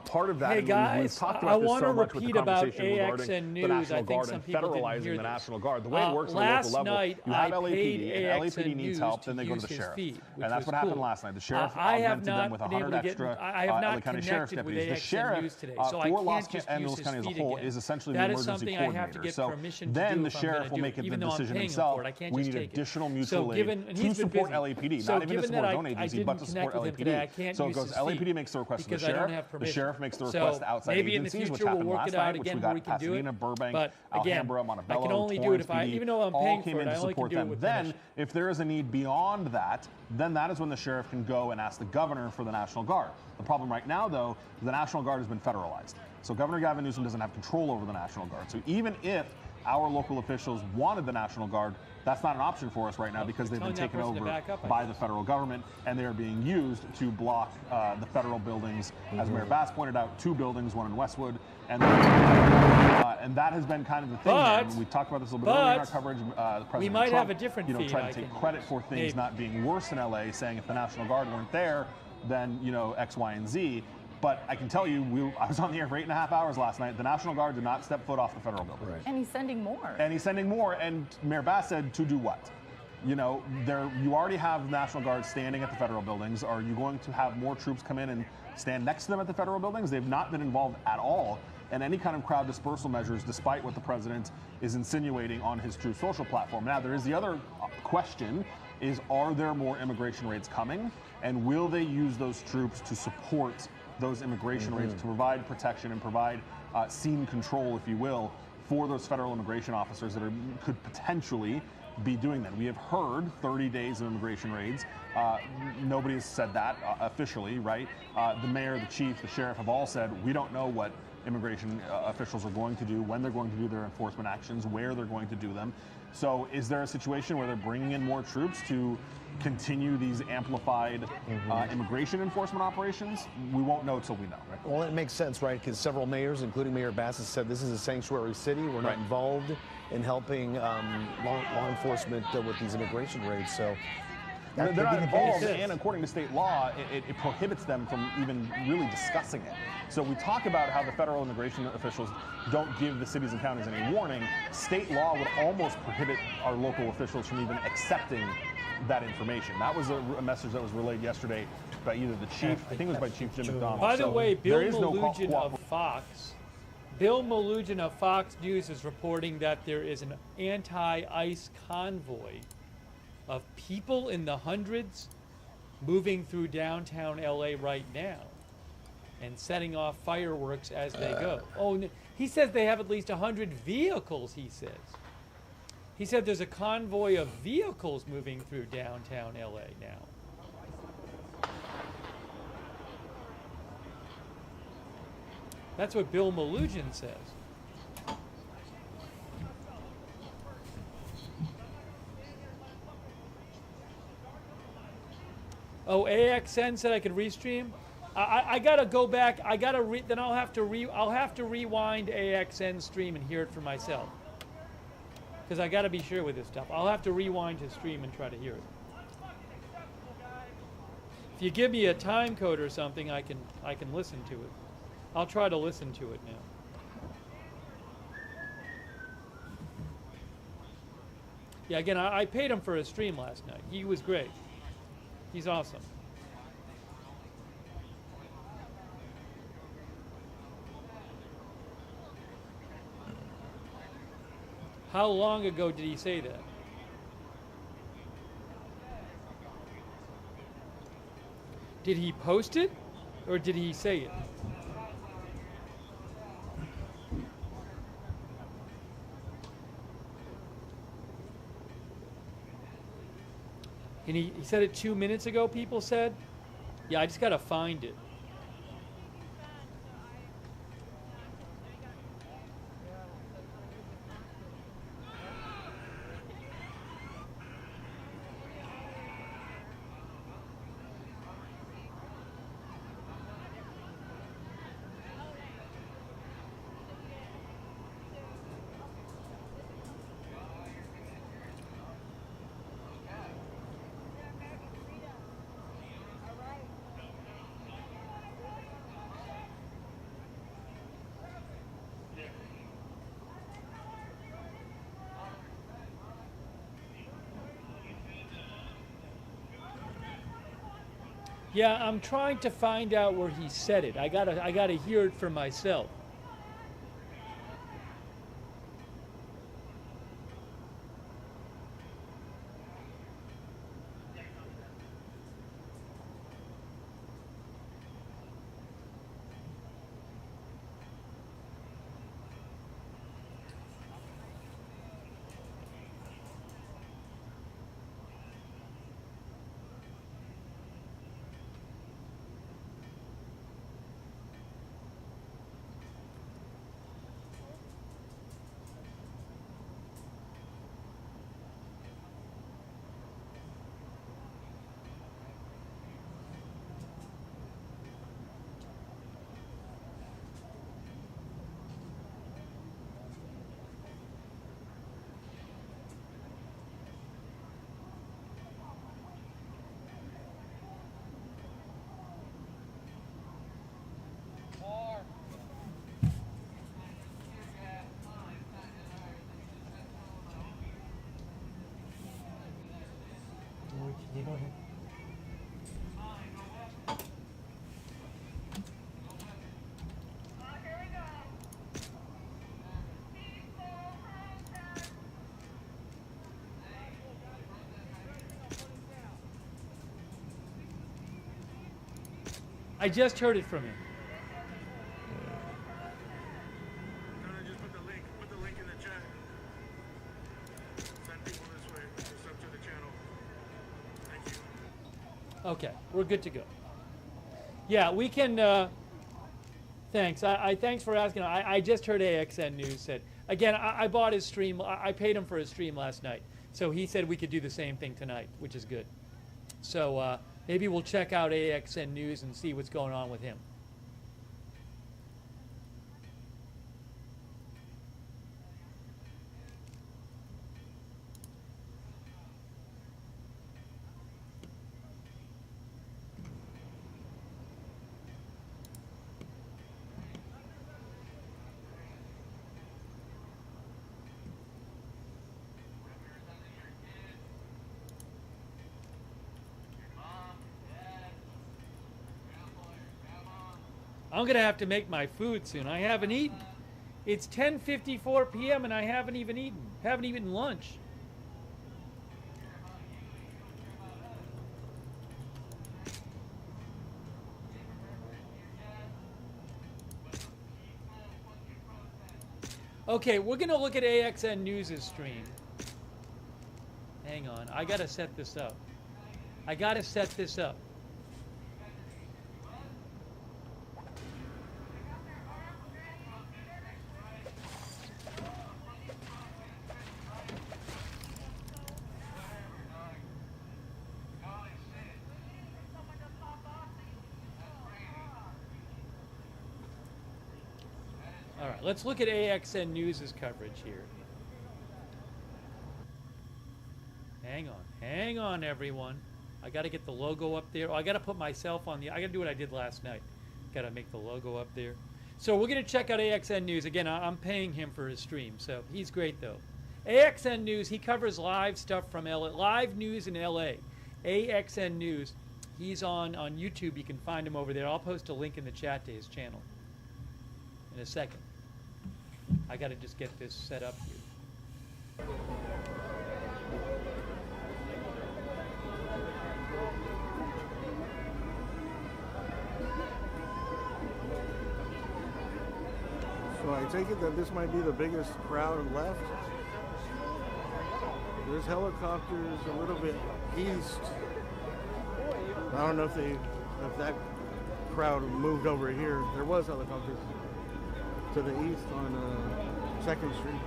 Part of that, hey guys, we've talked I about this want so to much with the repeat about conversation regarding AXN News. the National I think Guard some and people didn't federalizing hear the this. National Guard. The way it works at a local level, night, you have I paid LAPD, and AXN LAPD needs help, then they go to the use his sheriff. feed, And that's what happened last night. The sheriff augmented them with 100 extra LA County Sheriff's deputies. The sheriff for Los Angeles County as a whole is essentially the emergency coordinator. So then the sheriff will make the decision himself. We need additional mutual aid to support LAPD, not even to support a donor agency, but to support LAPD. So it goes, LAPD makes the request to the sheriff makes the request to outside agencies, which happened last night, which we got Pasadena, Burbank, Alhambra, Montebello, Torrance PD, all came in to support them. Then, if there is a need beyond that, then that is when the sheriff can go and ask the governor for the National Guard. The problem right now, though, is the National Guard has been federalized. So Governor Gavin Newsom doesn't have control over the National Guard. So even if our local officials wanted the National Guard, that's not an option for us right now because they've been taken over by the federal government, and they are being used to block the federal buildings. As Mayor Bass pointed out, 2 buildings, one in Westwood, and that has been kind of the thing. And we talked about this a little bit earlier in our coverage. President might Trump, have a different feed tried to take credit for things not being worse in LA, saying if the National Guard weren't there, then X, Y, and Z. But I can tell you, I was on the air for 8.5 hours last night. The National Guard did not step foot off the federal building. Right. And he's sending more. And Mayor Bass said, to do what? You already have National Guard standing at the federal buildings. Are you going to have more troops come in and stand next to them at the federal buildings? They've not been involved at all in any kind of crowd dispersal measures, despite what the president is insinuating on his Truth Social platform. Now, there is the other question, is are there more immigration raids coming? And will they use those troops to support those immigration raids, to provide protection and provide scene control, if you will, for those federal immigration officers that could potentially be doing that? We have heard 30 days of immigration raids. Nobody has said that officially, right? The mayor, the chief, the sheriff have all said, we don't know what immigration officials are going to do, when they're going to do their enforcement actions, where they're going to do them. So is there a situation where they're bringing in more troops to continue these amplified immigration enforcement operations? We won't know till we know. Right? Well, it makes sense, right? Because several mayors, including Mayor Bass, said this is a sanctuary city. We're not involved in helping law enforcement with these immigration raids. So they're not involved, and according to state law, it prohibits them from even really discussing it. So we talk about how the federal immigration officials don't give the cities and counties any warning. State law would almost prohibit our local officials from even accepting that information. That was a message that was relayed yesterday by either the chief, I think it was by Chief Jim McDonald. By the way, Bill Malugin of Fox News is reporting that there is an anti-ICE convoy of people in the hundreds moving through downtown LA right now and setting off fireworks as they go. He says they have at least 100 vehicles, he says. He said there's a convoy of vehicles moving through downtown LA now. That's what Bill Malugin says. Oh, AXN said I could restream. I gotta go back. Then I'll have to rewind AXN stream and hear it for myself. Because I gotta be sure with this stuff. I'll have to rewind his stream and try to hear it. If you give me a time code or something, I can listen to it. I'll try to listen to it now. Yeah, again, I paid him for his stream last night. He was great. He's awesome. How long ago did he say that? Did he post it, or did he say it? And he said it 2 minutes ago, people said? Yeah, I just gotta find it. Yeah, I'm trying to find out where he said it. I gotta hear it for myself. I just heard it from him. Just put the link in the chat. Send people this way. Sub to the channel. Thank you. Okay, we're good to go. Yeah, we can. Thanks. Thanks for asking. I just heard AXN News said again. I bought his stream. I paid him for his stream last night, so he said we could do the same thing tonight, which is good. So maybe we'll check out AXN News and see what's going on with him. I'm gonna have to make my food soon. I haven't eaten. It's 10:54 p.m. and I haven't even eaten. Haven't eaten lunch. Okay, we're gonna look at AXN News' stream. Hang on, I gotta set this up. I gotta set this up. All right, let's look at AXN News' coverage here. Hang on, everyone. I got to get the logo up there. Oh, I got to put myself on the. I got to do what I did last night. Got to make the logo up there. So we're going to check out AXN News again. I'm paying him for his stream, so he's great though. AXN News. He covers live stuff from LA, live news in LA. AXN News. He's on YouTube. You can find him over there. I'll post a link in the chat to his channel in a second. I got to just get this set up here. So I take it that this might be the biggest crowd left. There's helicopters a little bit east. I don't know if that crowd moved over here. There was helicopters to the east on 2nd Street.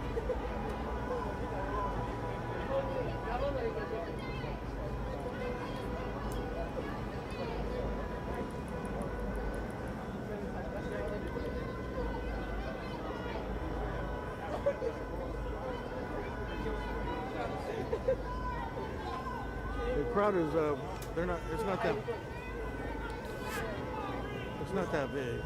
The crowd is it's not that big.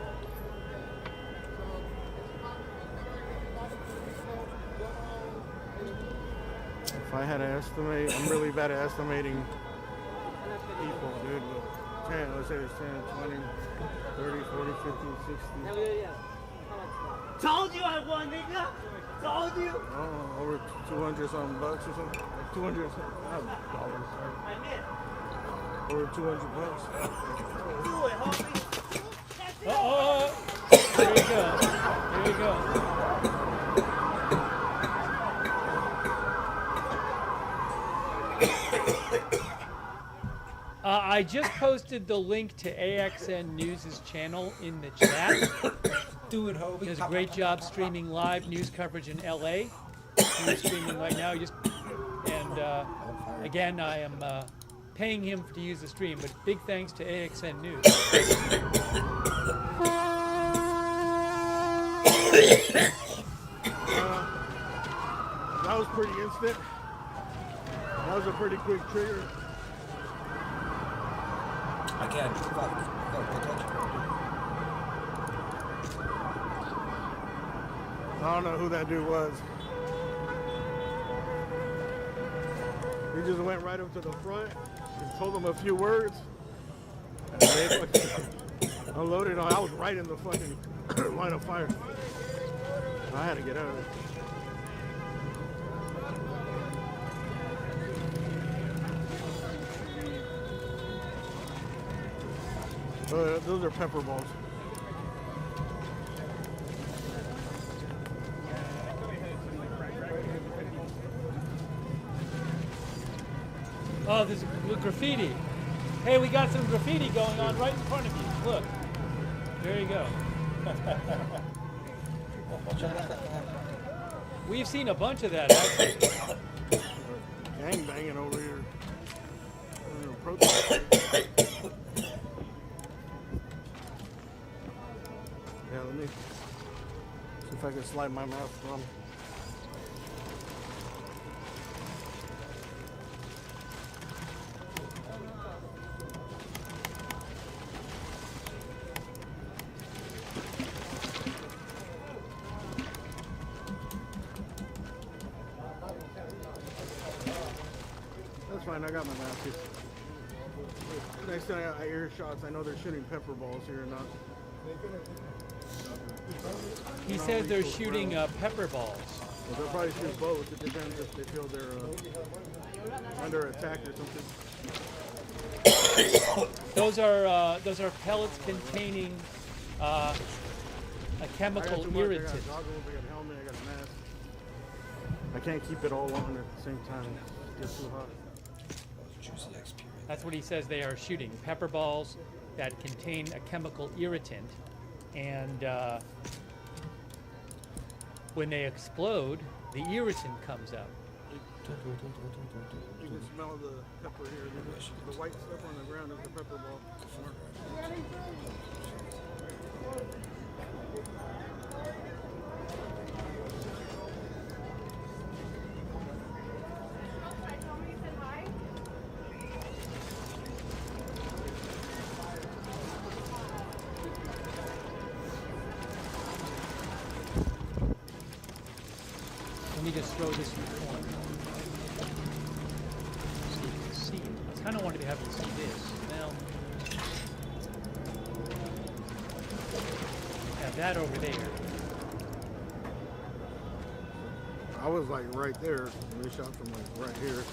If I had to estimate, I'm really bad at estimating people, dude. But 10, let's say it's 10, 20, 30, 40, 50, 60. Yeah. Told you I won, nigga. Told you. Oh, over 200 something bucks or something. Like 200 something. Dollars, sorry. I meant. Over 200 bucks. Do it, homie. There you go. There you go. I just posted the link to AXN News' channel in the chat. Do it, Hobie. He does a great job streaming live news coverage in LA. He's streaming right now. Again, I am paying him to use the stream, but big thanks to AXN News. That was pretty instant. That was a pretty quick trigger. I can't. Fuck. I don't know who that dude was. He just went right up to the front and told them a few words. And they fucking unloaded. I was right in the fucking line of fire. I had to get out of it. Those are pepper balls. Oh, there's graffiti. Hey, we got some graffiti going on right in front of you. Look. There you go. We've seen a bunch of that, actually. Gang banging over here. Protesting. Yeah, let me see if I can slide my mask on. That's fine, I got my mask. Next time I hear shots, I know they're shooting pepper balls here or not. He says they're shooting pepper balls. Well, they'll probably shoot both. It depends if they feel they're under attack or something. Those are pellets containing a chemical irritant. I got goggles, I got a helmet, I got a mask. I can't keep it all on at the same time. It gets too hot. That's what he says they are shooting. Pepper balls that contain a chemical irritant. And when they explode, the irritant comes up. You can smell the pepper here. The white stuff on the ground is the pepper ball. Let me just throw this in the corner so you can see it. I kind of wanted to have you see this. Now, have that over there. I was like right there. They shot from like right here.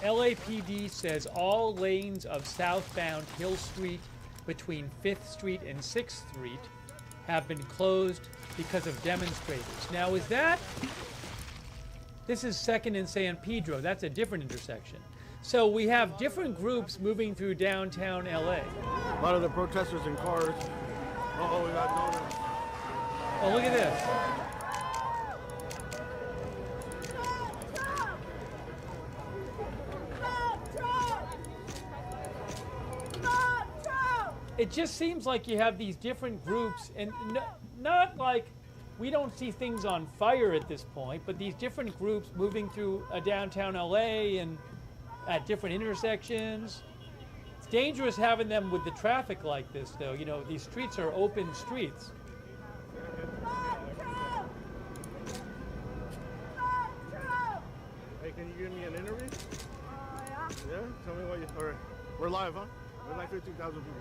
LAPD says all lanes of southbound Hill Street between 5th Street and 6th Street have been closed because of demonstrators. Now, is that... This is 2nd and San Pedro. That's a different intersection. So we have different groups moving through downtown LA. A lot of the protesters in cars. Oh, we got donuts. Oh, look at this. It just seems like you have these different groups, and not like we don't see things on fire at this point, but these different groups moving through downtown LA and at different intersections. It's dangerous having them with the traffic like this, though. You know, these streets are open streets. Hey, can you give me an interview? Yeah? Tell me what you... All right. We're live, huh? We're like 15,000 people.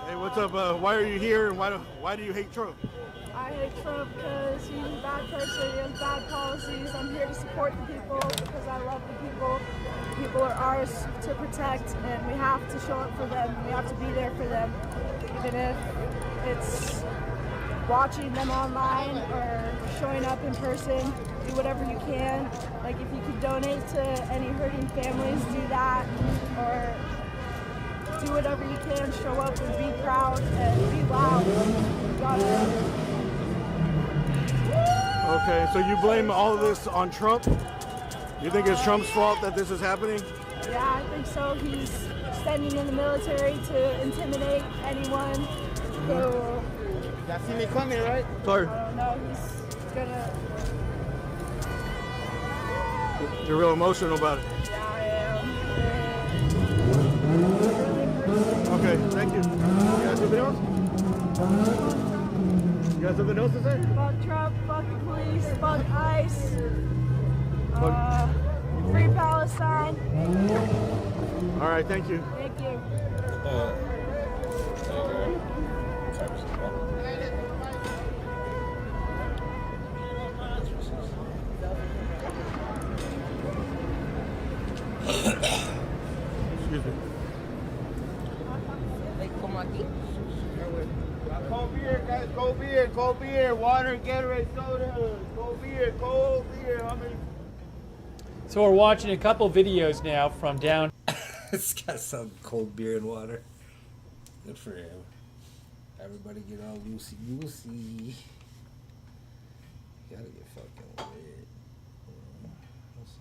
Hey, what's up? Why are you here, and why do you hate Trump? I hate Trump because he's a bad person, he has bad policies. I'm here to support the people because I love the people. The people are ours to protect, and we have to show up for them. We have to be there for them, even if it's watching them online or showing up in person. Do whatever you can. Like if you could donate to any hurting families, do that, or do whatever you can. Show up and be proud and be loud. Okay, so you blame all of this on Trump? You think it's Trump's fault that this is happening? Yeah, I think so. He's sending in the military to intimidate anyone who... Y'all see me coming, right? Sorry. I don't know, he's gonna... You're real emotional about it. Yeah, I am. Okay, thank you. You got something else? You got something else to say? Fuck Trump, fuck the police, fuck ICE, free Palestine. All right, thank you. Thank you. Excuse me. Cold beer, guys, cold beer, water, Gatorade, soda, cold beer, how many? So we're watching a couple videos now from down. It's got some cold beer and water. Good for him. Everybody get all loosey-goosey. Gotta get fucking lit. What's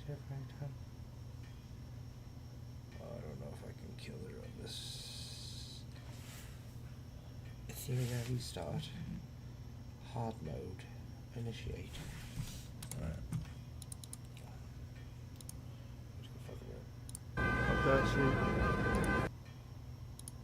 this? Oh, I don't know if I can kill her on this. Ethereum restart. Hard mode. Initiate. Alright.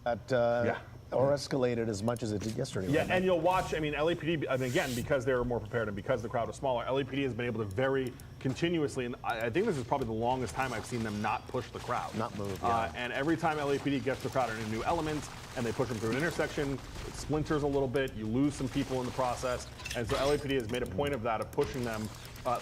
That or escalated as much as it did yesterday. Yeah, and you'll watch, I mean, LAPD, and again, because they were more prepared and because the crowd was smaller, LAPD has been able to very continuously, and I think this is probably the longest time I've seen them not push the crowd. Not move, yeah. And every time LAPD gets the crowd in a new element and they push them through an intersection, it splinters a little bit, you lose some people in the process, and so LAPD has made a point of that, of pushing them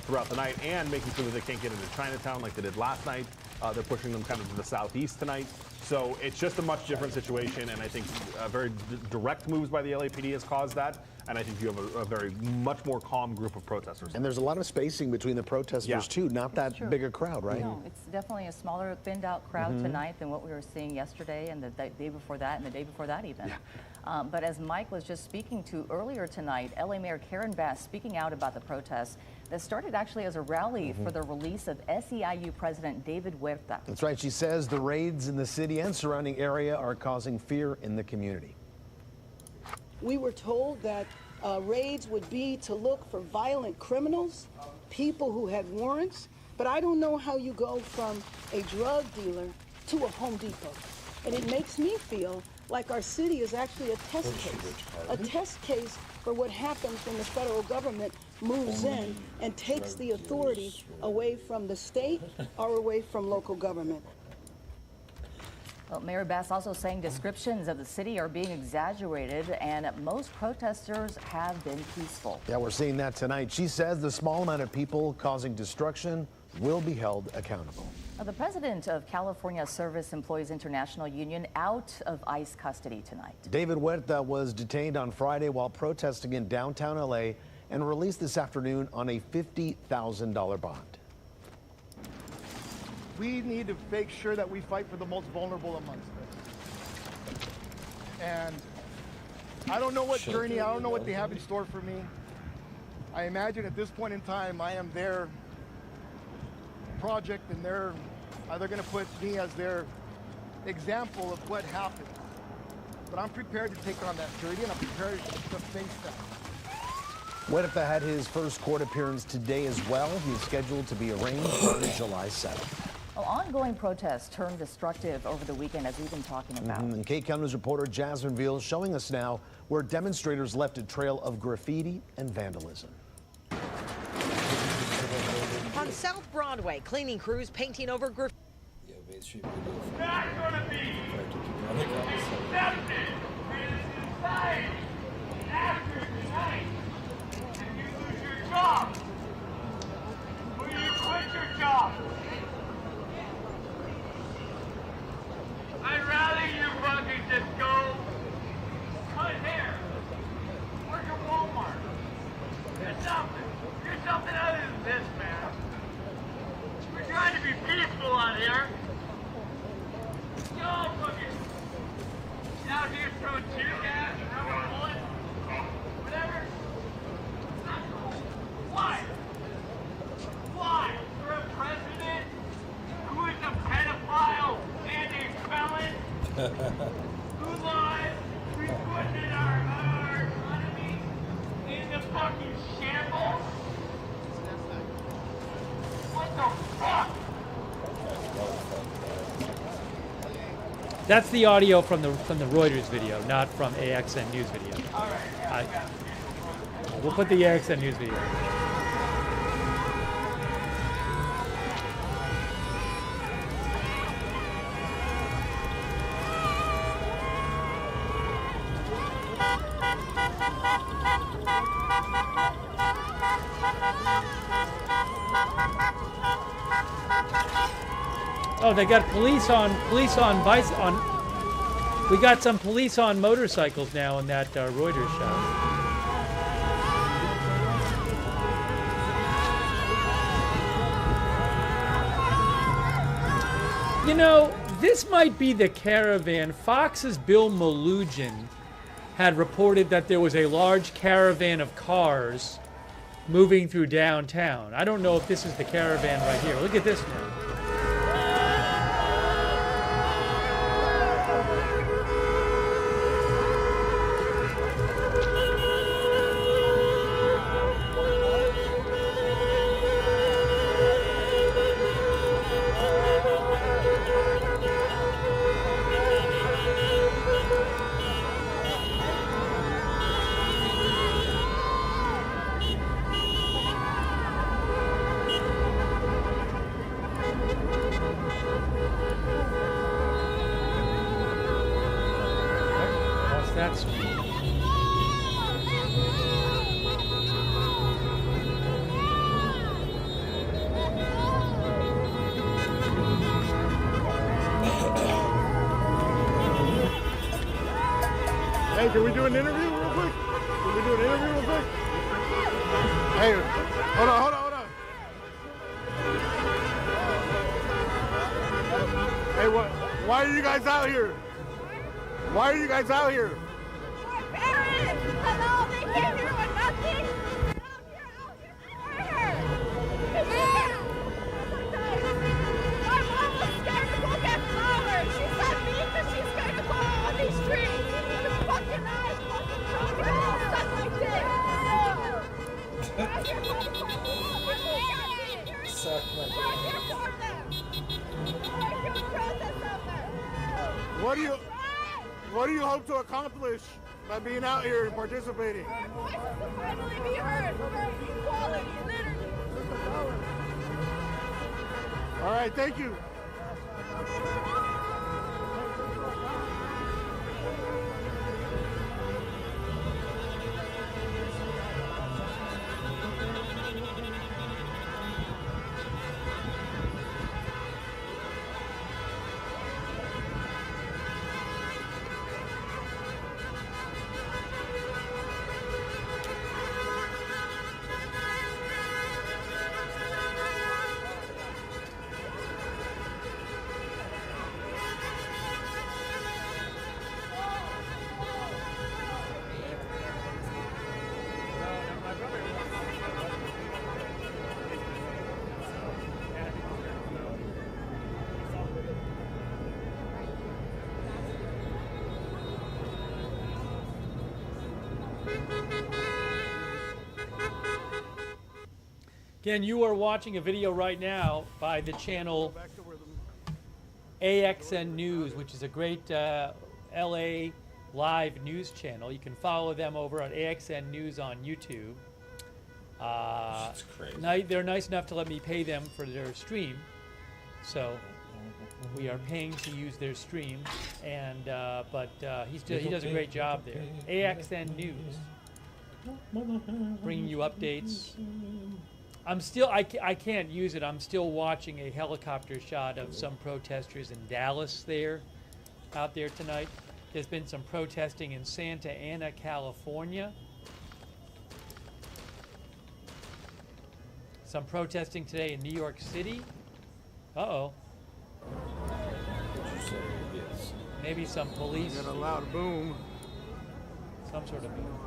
throughout the night and making sure that they can't get into Chinatown like they did last night. They're pushing them kind of to the southeast tonight. So it's just a much different situation, and I think very direct moves by the LAPD has caused that, and I think you have a very much more calm group of protesters. And there's a lot of spacing between the protesters, too, not that bigger crowd, right? No, it's definitely a smaller, thinned-out crowd tonight than what we were seeing yesterday and the day before that and the day before that even. Yeah. But as Mike was just speaking to earlier tonight, LA Mayor Karen Bass speaking out about the protests that started actually as a rally for the release of SEIU President David Huerta. That's right. She says the raids in the city and surrounding area are causing fear in the community. We were told that raids would be to look for violent criminals, people who had warrants, but I don't know how you go from a drug dealer to a Home Depot. And it makes me feel like our city is actually a test case for what happens when the federal government moves in and takes the authority away from the state or away from local government. Well, Mayor Bass also saying descriptions of the city are being exaggerated and most protesters have been peaceful. Yeah, we're seeing that tonight. She says the small amount of people causing destruction will be held accountable. Now, the president of California Service Employees International Union out of ICE custody tonight. David Huerta was detained on Friday while protesting in downtown LA and released this afternoon on a $50,000 bond. We need to make sure that we fight for the most vulnerable amongst us. And I don't know what journey, I don't know what they have in store for me. I imagine at this point in time, I am their project, and they're going to put me as their example of what happens. But I'm prepared to take on that journey, and I'm prepared to face that. Huerta had his first court appearance today as well. He's scheduled to be arraigned on July 7th. Well, ongoing protests turned destructive over the weekend, as we've been talking about. And Kate County's reporter Jasmine Veal showing us now where demonstrators left a trail of graffiti and vandalism. On South Broadway, cleaning crews painting over graffiti. Not gonna be accepted in society after tonight. And you lose your job. Or you quit your job. I'd rather you fucking just go cut hair. Work at Walmart. Do something. Do something other than this, man. We're trying to be peaceful out here. Y'all fucking out here throwing tear gas, rubber bullets, whatever. It's not cool. Why? Why? For a president who is a pedophile and a felon who lies, who's putting our economy in the fucking shambles? What the fuck? That's the audio from the Reuters video, not from AXN News video. All right. We'll put the AXN News video. Oh, they got police on bikes on. We got some police on motorcycles now in that Reuters shot. You know, this might be the caravan. Fox's Bill Malugin had reported that there was a large caravan of cars moving through downtown. I don't know if this is the caravan right here. Look at this now. That's Hey, can we do an interview real quick? Can we do an interview real quick? Hey, hold on. Hey, why are you guys out here? Why are you guys out here? My parents! Hello, they came here with nothing! Out here for her! Yeah! My mom was scared to go get flowers! She said me because she's scared to go out on these streets! This fucking eyes, fucking children, stuff like this! We're here for them! We're here for them! We're here to protest out there! What do you hope to accomplish by being out here and participating? Our voices will finally be heard for equality, literally. All right, thank you. Again, you are watching a video right now by the channel AXN News, which is a great LA live news channel. You can follow them over on AXN News on YouTube. That's crazy. They're nice enough to let me pay them for their stream, so we are paying to use their stream. And but he does a great job there. AXN News, bringing you updates. I can't use it. I'm still watching a helicopter shot of some protesters in Dallas out there tonight. There's been some protesting in Santa Ana, California. Some protesting today in New York City. Uh-oh. Maybe some police. Got a loud boom. Some sort of boom.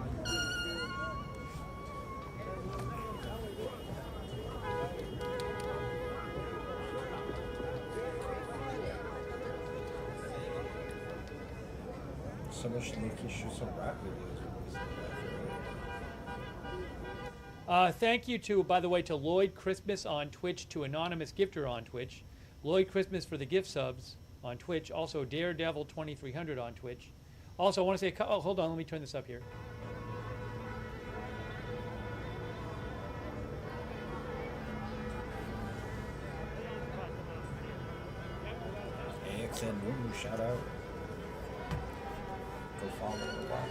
So much leaky shoot some rap videos. Thank you to, by the way, to Lloyd Christmas on Twitch, to Anonymous Gifter on Twitch, Lloyd Christmas for the gift subs on Twitch, also Daredevil 2300 on Twitch. Also, I want to say, oh, hold on, let me turn this up here. AXN News, shout out. Go follow and watch.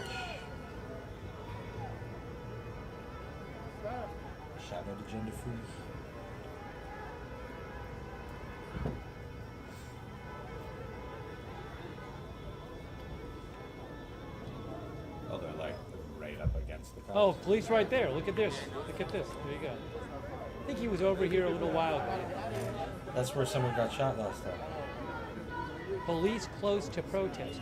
Shout out to Gender Free. Oh, they're like right up against the car. Oh, police right there. Look at this. Look at this. There you go. I think he was over here a little while ago. That's where someone got shot last time. Police close to protesters.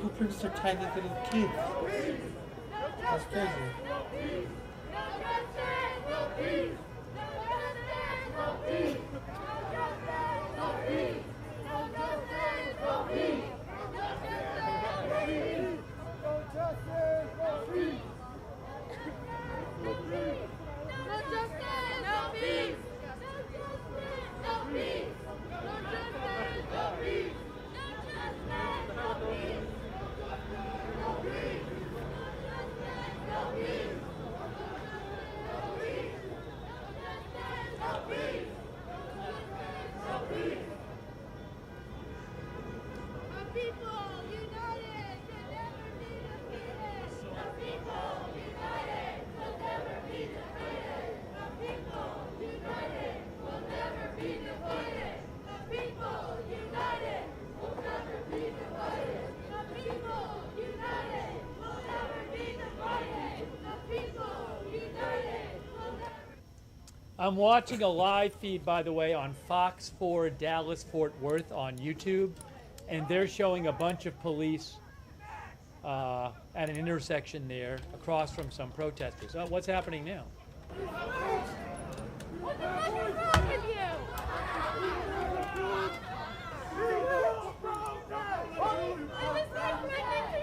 Who brings their tiny little kids? That's crazy. I'm watching a live feed, by the way, on Fox 4 Dallas Fort Worth on YouTube, and they're showing a bunch of police at an intersection there across from some protesters. Oh, what's happening now? What the fuck is wrong with you? Peaceful protest!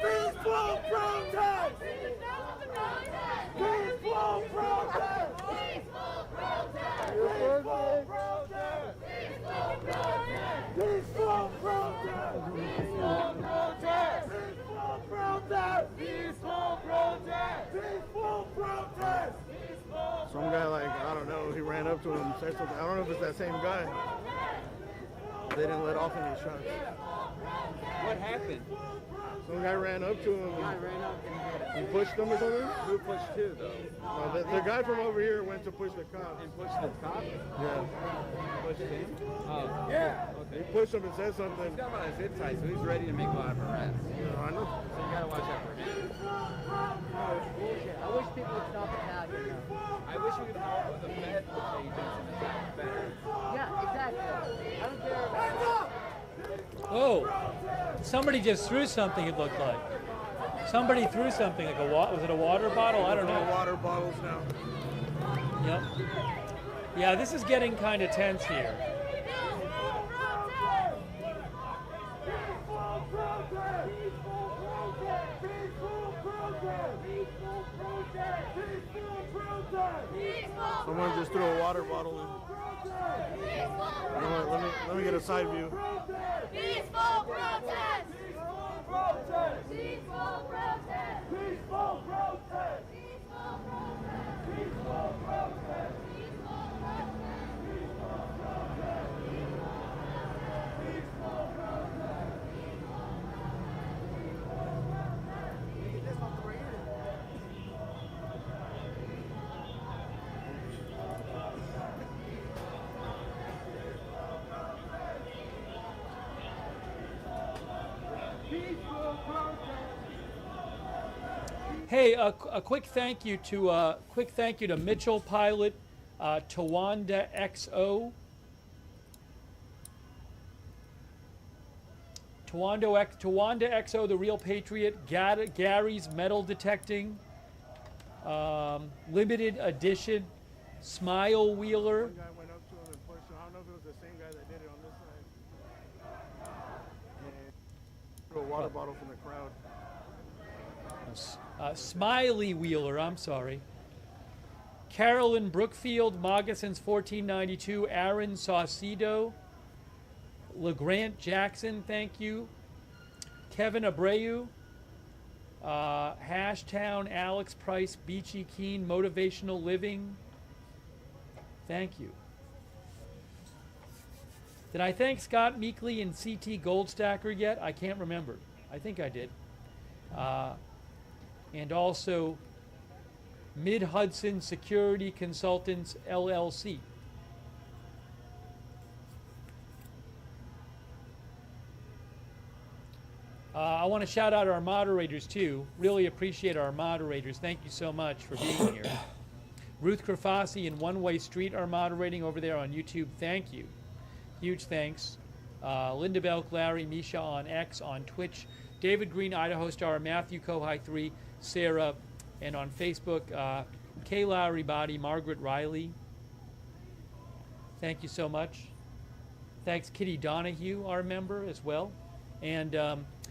Peaceful protest! Peaceful protest! Peaceful protest! Peaceful protest! Peaceful protest! Peaceful protest! Peaceful protest! Peaceful protest! Peaceful protest! Some guy, like, I don't know, he ran up to him and said something. I don't know if it's that same guy. They didn't let off any shots. What happened? Some guy ran up to him. I ran up and hit him. He pushed him or something? Who pushed who, though? The guy from over here went to push the cop. And pushed the cop? Yeah. Pushed him? Oh. Yeah. Okay. He pushed him and said something. He's got on his zip tie, so he's ready to make a lot of arrests. Yeah, I know. So you gotta watch out for him. No, it's bullshit. I wish people would stop attacking them. I wish we could help with the Fed agents and attack better. Yeah, exactly. I don't care about Oh, somebody just threw something, it looked like. Somebody threw something, like was it a water bottle? I don't know. Water bottles now. Yep. Yeah, this is getting kind of tense here. Someone just threw a water bottle in. Let me get a side view. Peaceful protest! Peaceful protest! Peaceful protest! Peaceful protest! Peaceful protest! Peaceful protest! Hey, a quick thank you to Mitchell Pilot, Tawanda XO, Tawanda XO, the Real Patriot, Gary's Metal Detecting, Limited Edition, Smile Wheeler. One guy went up to him and pushed him. I don't know if it was the same guy that did it on this side. And threw a water bottle from the crowd. Smiley Wheeler, I'm sorry. Carolyn Brookfield, Moccasins 1492, Aaron Saucedo, LeGrant Jackson, thank you. Kevin Abreu, Hashtown, Alex Price, Beachy Keen, Motivational Living, thank you. Did I thank Scott Meekley and CT Goldstacker yet? I can't remember. I think I did. And also Mid-Hudson Security Consultants, LLC. I want to shout out our moderators, too. Really appreciate our moderators. Thank you so much for being here. Ruth Krafasi and One Way Street are moderating over there on YouTube. Thank you. Huge thanks. Linda Belk, Larry, Misha on X, on Twitch. David Green, Idaho Star, Matthew Kohai 3, Sarah, and on Facebook, Kayla Ribati, Margaret Riley. Thank you so much. Thanks, Kitty Donahue, our member, as well. And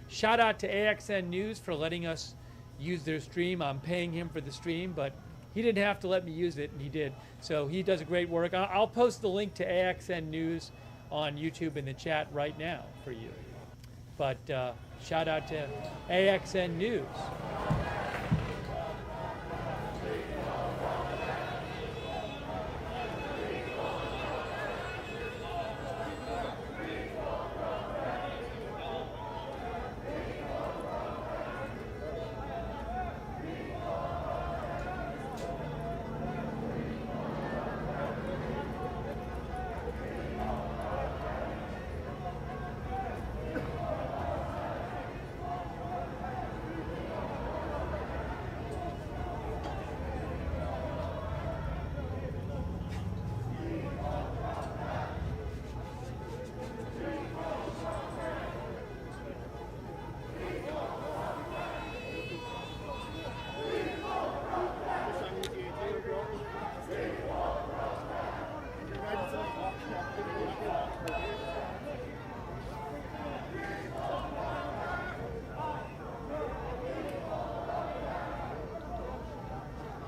shout out to AXN News for letting us use their stream. I'm paying him for the stream, but he didn't have to let me use it, and he did. So he does a great work. I'll post the link to AXN News on YouTube in the chat right now for you. But shout out to AXN News.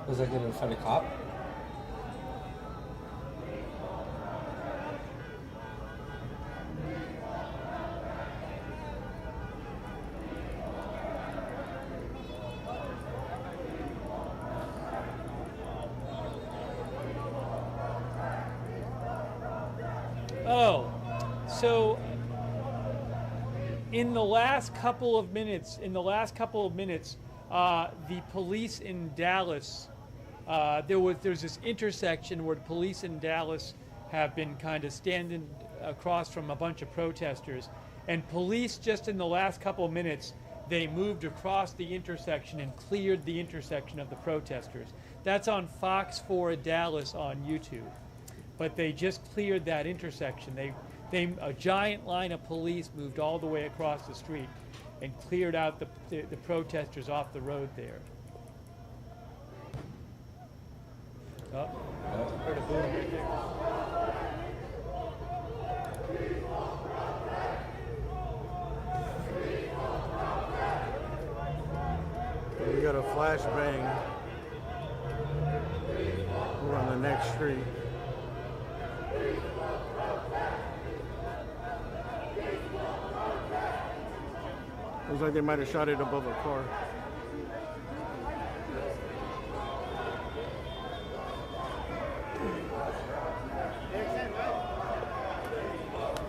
Was I going to find a cop? Oh, so in the last couple of minutes, the police in Dallas, there's this intersection where the police in Dallas have been kind of standing across from a bunch of protesters, and police just in the last couple of minutes, they moved across the intersection and cleared the intersection of the protesters. That's on Fox 4 Dallas on YouTube. But they just cleared that intersection. A giant line of police moved all the way across the street and cleared out the protesters off the road there. Oh, heard a boom right there. We got a flashbang. We're on the next street. Looks like they might have shot it above a car.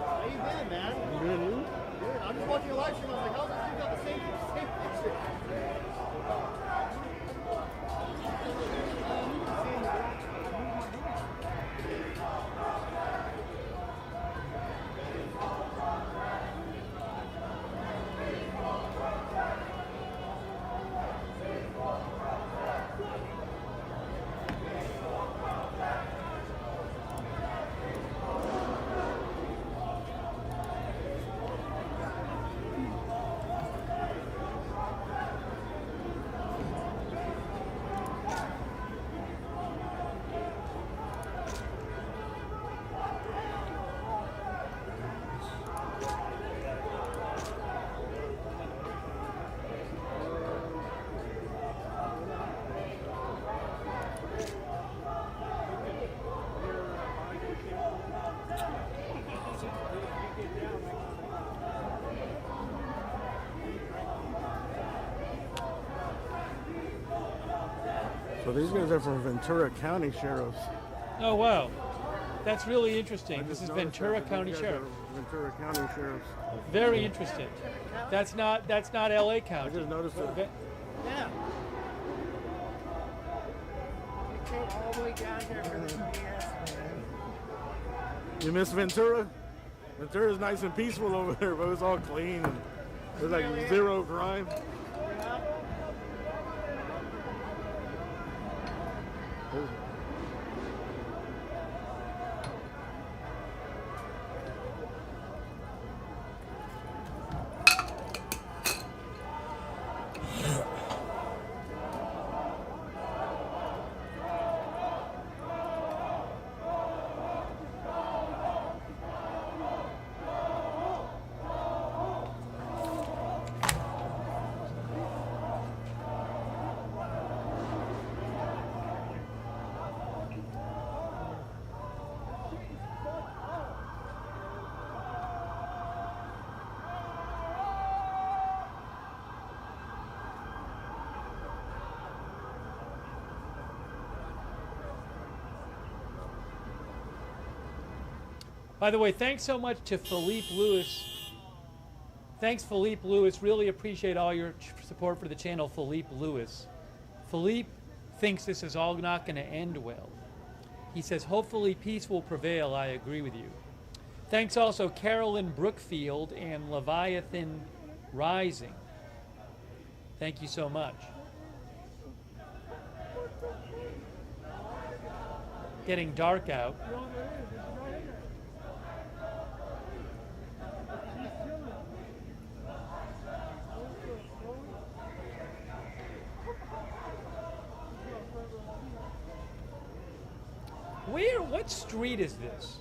How you been, man? Good, you? Good. I'm just watching your live stream. I was like, how's this dude got the same picture? So these guys are from Ventura County Sheriffs. Oh, wow. That's really interesting. This is Ventura County Sheriff. Ventura County Sheriffs. Very interesting. That's not LA County. I just noticed it. Yeah. You came all the way down here for this BS, man. You miss Ventura? Ventura's nice and peaceful over there, but it's all clean. And there's like zero crime. By the way, thanks so much to Philippe Lewis. Thanks, Philippe Lewis. Really appreciate all your support for the channel, Philippe Lewis. Philippe thinks this is all not going to end well. He says, hopefully peace will prevail. I agree with you. Thanks also Carolyn Brookfield and Leviathan Rising. Thank you so much. Getting dark out. What street is this?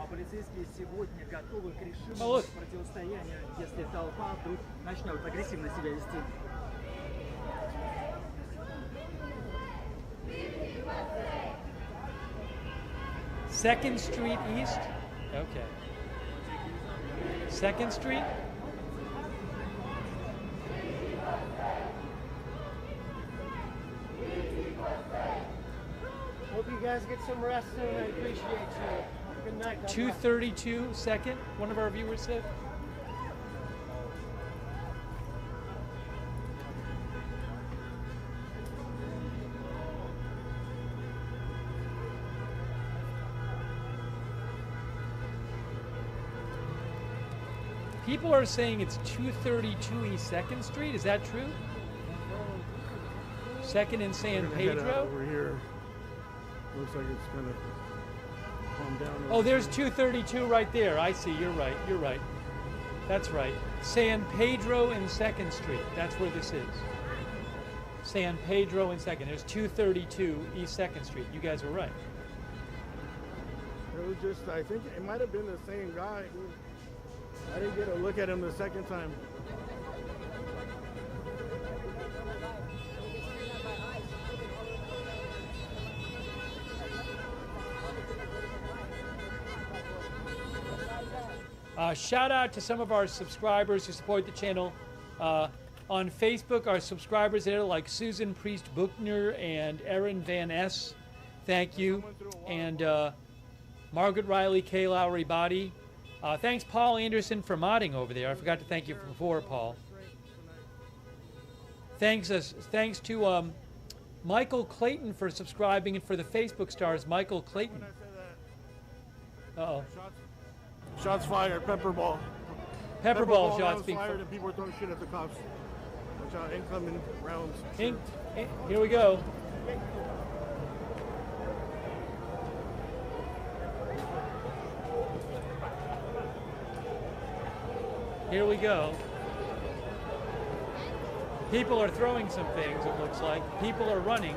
Полицейские сегодня готовы к решимому противостоянию, если толпа вдруг начнет агрессивно себя вести. Second Street East? Okay. Second Street? Hope you guys get some rest soon. I appreciate you. Good night. God bless. 2:32 second, one of our viewers said. People are saying it's 232 East 2nd Street. Is that true? 2nd and San We're gonna head out Pedro? over here. Looks like it's gonna calm down. Oh, there's 232 right there. I see. You're right. You're right. That's right. San Pedro and 2nd Street. That's where this is. San Pedro and 2nd. There's 232 East 2nd Street. You guys were right. It was just, I think it might have been the same guy. I didn't get a look at him the second time. Shout out to some of our subscribers who support the channel. On Facebook, our subscribers there like Susan Priest Buchner and Erin Van S. Thank you. And Margaret Riley, Kay Lowry Body. Thanks, Paul Anderson, for modding over there. I forgot to thank you before, Paul. Thanks to Michael Clayton for subscribing, and for the Facebook stars, Michael Clayton. Uh-oh. Shots fired, pepper ball. Pepper ball shots being fired, and people were throwing shit at the cops. Watch out, incoming rounds. Here we go. Here we go. People are throwing some things, it looks like. People are running.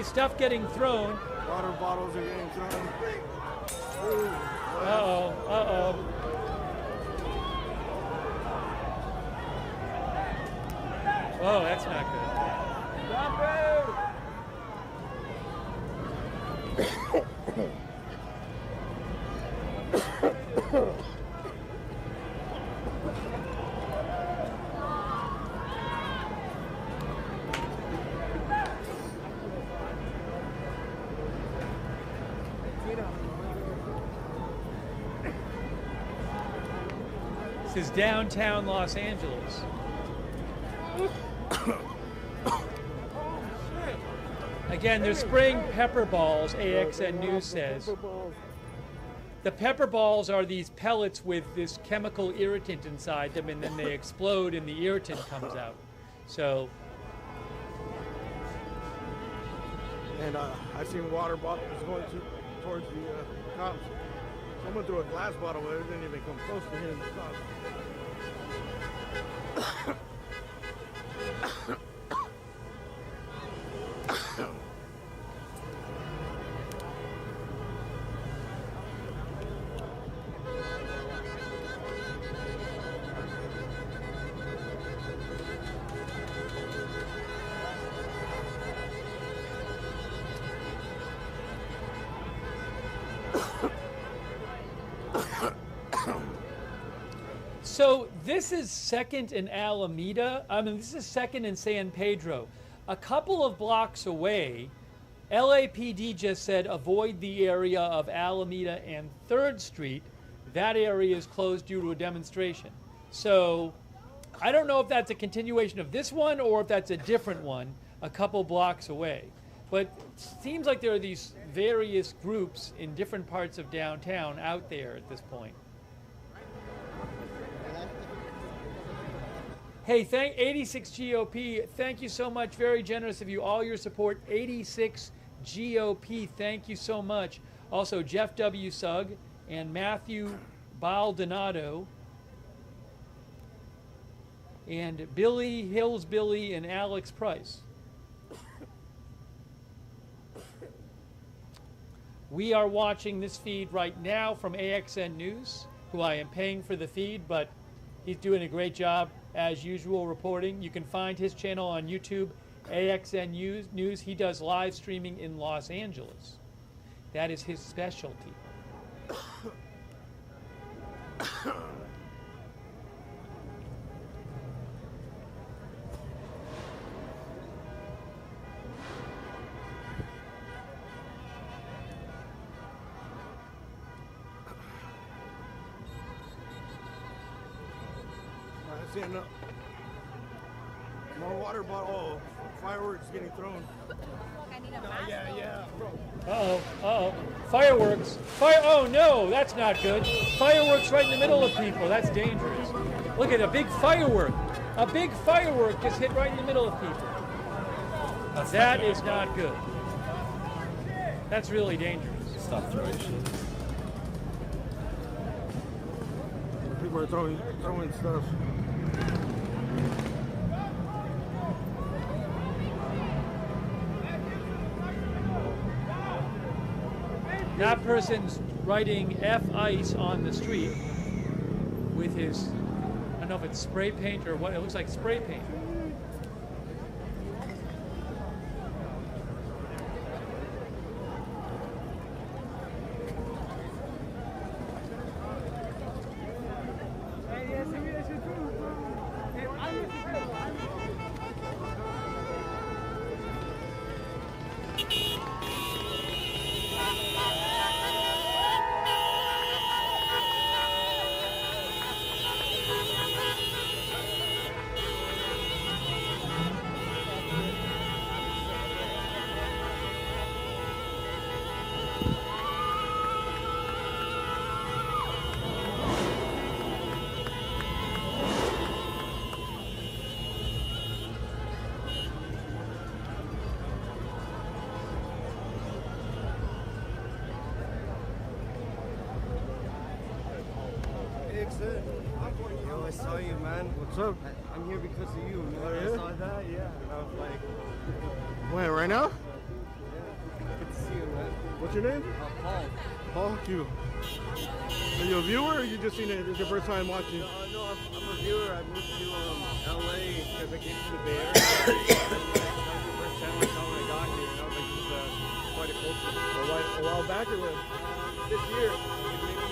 Stuff getting thrown. Water bottles are getting thrown. Uh-oh, uh-oh. Whoa, that's not good. This is downtown Los Angeles. Again, they're spraying pepper balls, AXN News says. The pepper balls are these pellets with this chemical irritant inside them, and then they explode and the irritant comes out. So. And I've seen water bottles going towards the cops. Someone threw a glass bottle, but it didn't even come close to hitting the cops. So this is 2nd and Alameda. I mean, this is 2nd and San Pedro. A couple of blocks away, LAPD just said avoid the area of Alameda and 3rd Street. That area is closed due to a demonstration. So I don't know if that's a continuation of this one or if that's a different one a couple blocks away. But it seems like there are these various groups in different parts of downtown out there at this point. Hey, 86 GOP, thank you so much. Very generous of you. All your support. 86 GOP, thank you so much. Also, Jeff W. Sugg and Matthew Baldonado and Billy Hillsbilly and Alex Price. We are watching this feed right now from AXN News, who I am paying for the feed, but he's doing a great job, as usual, reporting. You can find his channel on YouTube, AXN News. He does live streaming in Los Angeles. That is his specialty. seeing more water bottle, fireworks getting thrown. Yeah, bro. Uh-oh. Fireworks. Oh, no, that's not good. Fireworks right in the middle of people. That's dangerous. Look at a big firework. A big firework just hit right in the middle of people. That is not good. That's really dangerous. Stop throwing shit. People are throwing stuff. That person's writing F ice on the street with his, I don't know if it's spray paint or what, it looks like spray paint. Yo, I saw you, man. What's up? I'm here because of you, man. Oh, yeah? I saw that, yeah. And I was like, When, right now? good to see you, man. What's your name? Paul. Paul Q. Are you a viewer or you just seen it? This is your first time watching? No, I'm a viewer. I moved to LA because I came to the Bay Area. That was the first time I saw when I got here. And I was like, this is quite a culture. A while back or what? This year, maybe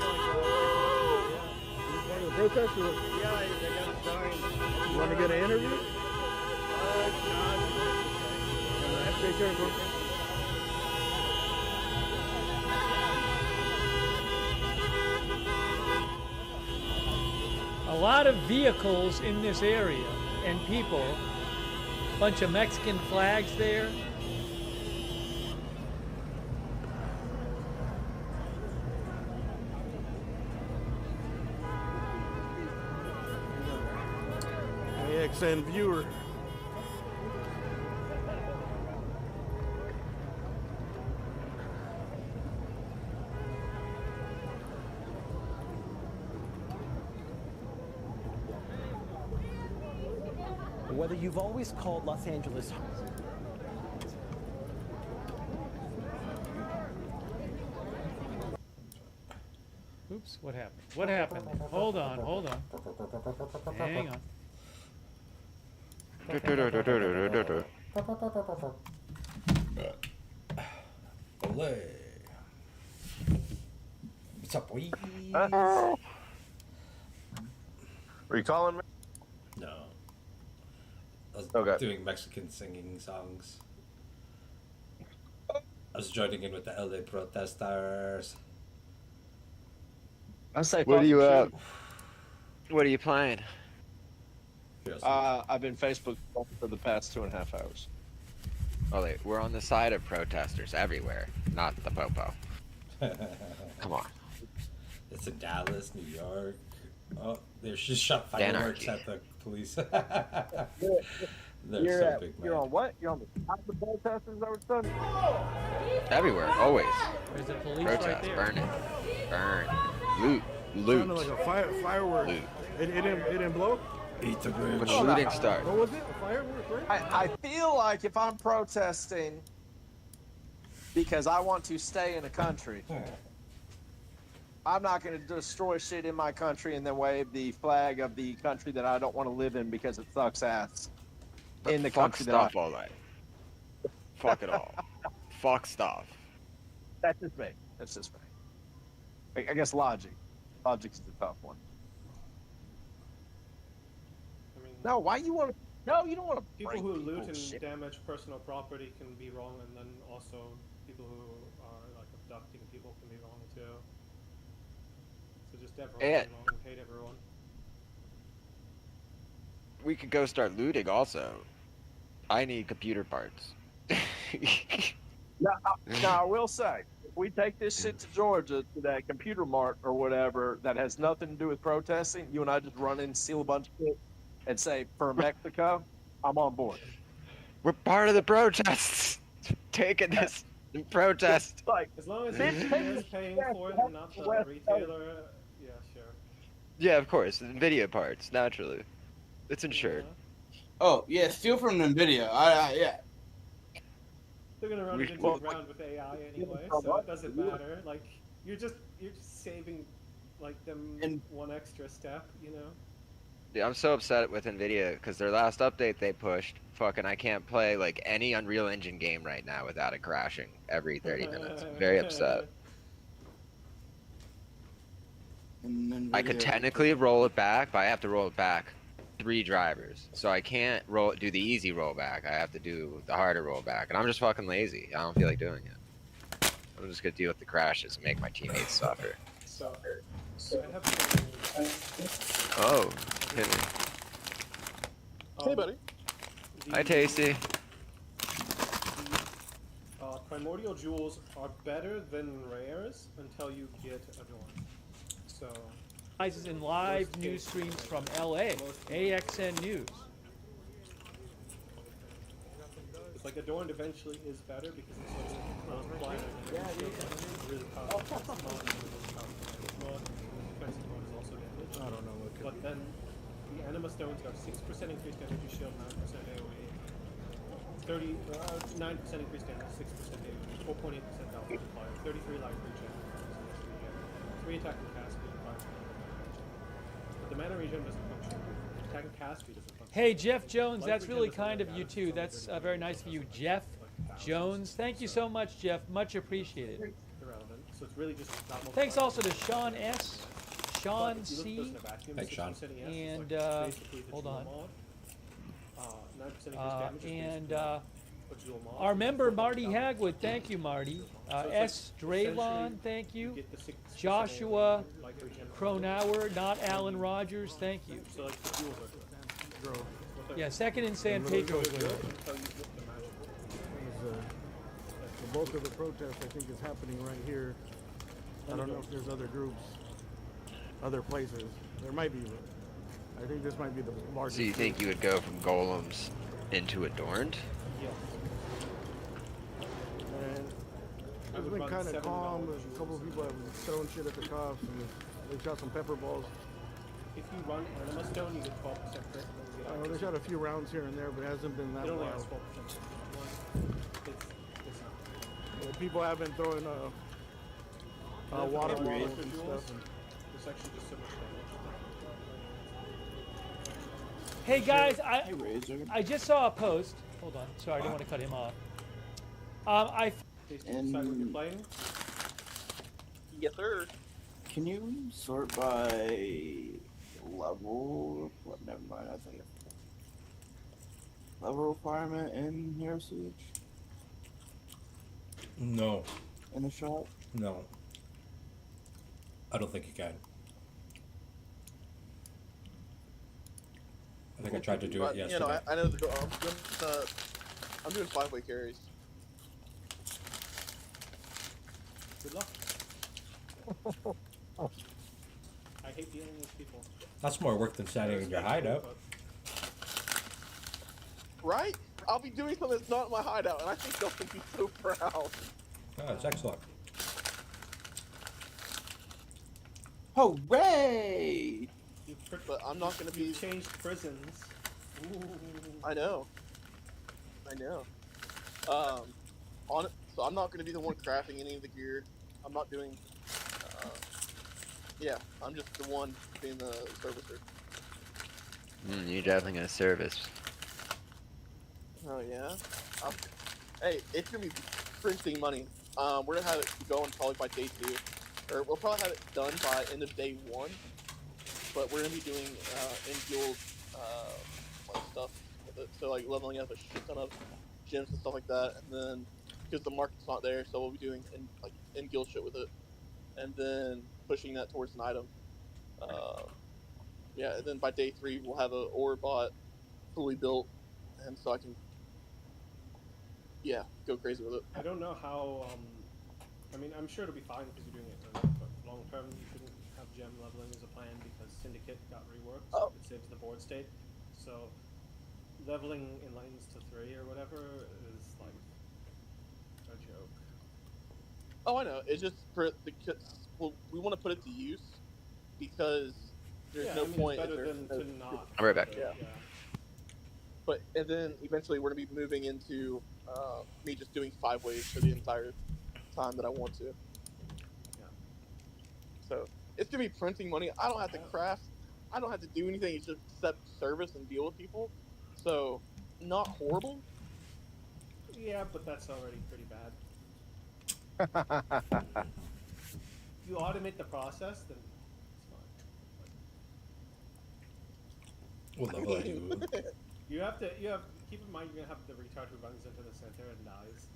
Part of the protest or what? yeah, I got a sign. You want to get an interview? Nah, Take care, bro. A lot of vehicles in this area and people. Bunch of Mexican flags there. AXN viewer. Whether you've always called Los Angeles home. Oops, what happened? What happened? Hold on. Hang on. Olé. What's up, boy? Were you calling me? No. I was doing Mexican singing songs. I was joining in with the LA protesters. I say, What are you What are you playing? I've been Facebook for the past 2.5 hours. Oh, we're on the side of protesters everywhere, not the popo. Come on. It's in Dallas, New York. Oh, they just shot fireworks at the police. They're so big, man. You're on what? You're on the side of the protesters over Sunday? Everywhere, always. There's the police Protest, right there. burn it, burn, loot. Sounded like a firework. Loot. It didn't blow? Eat the bridge. When the looting started. What was it? A firework, right? I feel like if I'm protesting because I want to stay in the country, I'm not going to destroy shit in my country and then wave the flag of the country that I don't want to live in because it sucks ass. In the Fuck country stuff that all night. Fuck it all. Fuck stuff. That's just me. That's just me. I guess logic. Logic is the tough one. No, why you want to? No, you don't want to. People who loot and damage personal property can be wrong, and then also people who are like abducting people can be wrong too. So just everyone can be wrong and hate everyone. we could go start looting also. I need computer parts. Now, I will say, if we take this shit to Georgia to that computer mart or whatever that has nothing to do with protesting, you and I just run in, steal a bunch of shit, and say, for Mexico, I'm on board. We're part of the protests. Taking this protest. Like, As long as bitch, he take is the paying shit for it back and not to the West retailer, yeah, sure. Yeah, of course. NVIDIA parts, naturally. It's insured. Oh yeah, steal from NVIDIA. Yeah. They're gonna run it into the ground with AI anyway, so it doesn't matter. Like you're just saving like them one extra step, you know. Yeah, I'm so upset with NVIDIA because their last update they pushed, fucking I can't play like any Unreal Engine game right now without it crashing every 30 minutes. I'm very upset. I could technically roll it back, but I have to roll it back 3 drivers. So I can't do the easy rollback. I have to do the harder rollback. And I'm just fucking lazy. I don't feel like doing it. I'm just gonna deal with the crashes and make my teammates suffer. So I have Oh, hit me. Hey, buddy. Hi, Tasty. Primordial jewels are better than rares until you get adorned. So. In live news streams from LA, AXN News. It's like adorned eventually is better because it's like multiplier and really powerful. Defensive mode is also damage. I don't know what. But then the anima stones have 6% increased energy shield, 9% AoE, 9% increased damage, 6% AoE, 4.8% health multiplier, 33 life regen, 3 attack and cast speed, 5. But the mana regen doesn't function. Attack and cast speed doesn't function. Hey, Jeff Jones, that's really kind of you too. That's very nice of you, Jeff Jones. Thank you so much, Jeff. Much appreciated. Irrelevant. So it's really just thanks also to Sean S., Sean C., Thanks, Sean. And hold on. And our member Marty Hagwood, thank you, Marty. S. Draylon, thank you. Joshua Cronauer, not Alan Rogers, thank you. Yeah, second in San Pedro. The bulk of the protest, I think, is happening right here. I don't know if there's other groups, other places. There might be, but I think this might be the largest. So you think you would go from golems into adorned? Yeah. And it's been kind of calm. A couple of people have thrown shit at the cops, and they shot some pepper balls. If you run Anima Stone, you get 12% crit. They shot a few rounds here and there, but it hasn't been that It only loud. has 12%. It's not. Yeah, people have been throwing water bottles and stuff. It's actually just so much damage. Hey guys, I just saw a post. Hold on, sorry, I didn't want to cut him off. Yes, sir. Can you sort by level? Well, never mind. I think level requirement in Hero Siege. No. In the shop. No. I don't think you can. I think I tried to do it yesterday. You know, I know the goal. I'm doing 5-way carries. Good luck. I hate dealing with people. That's more work than standing in your hideout. Right? I'll be doing something that's not in my hideout, and I think they'll be so proud. Oh, that's excellent. Hooray! But I'm not going to be... changed prisons. Ooh. I know. So I'm not going to be the one crafting any of the gear. I'm not doing... yeah, I'm just the one being the servicer. You're definitely gonna service. Oh, yeah? Hey, it's going to be printing money. We're going to have it going probably by day 2. Or we'll probably have it done by end of day 1. But we're going to be doing in-guild stuff with it. So, like, leveling up a shit ton of gyms and stuff like that. And then, because the market's not there, so we'll be doing in-guild shit with it. And then pushing that towards an item. Yeah, and then by day 3, we'll have a ore bot fully built, and so I can, go crazy with it. I don't know how. I mean, I'm sure it'll be fine because you're doing it early, but long term, you shouldn't have gem leveling as a plan because Syndicate got reworked. So it saves the board state. So leveling enlightens to 3 or whatever is like a joke. Oh, I know. It's just for the kids. Well, we want to put it to use because there's no point. It's better if than to not. I'm right back. Yeah. But and then eventually we're gonna be moving into me just doing 5 ways for the entire time that I want to. Yeah. So it's gonna be printing money. I don't have to craft. I don't have to do anything. It's just accept service and deal with people. So not horrible. Yeah, but that's already pretty bad. If you automate the process, then it's fine. What level are you? You have keep in mind you're gonna have the retard who runs into the center and dies.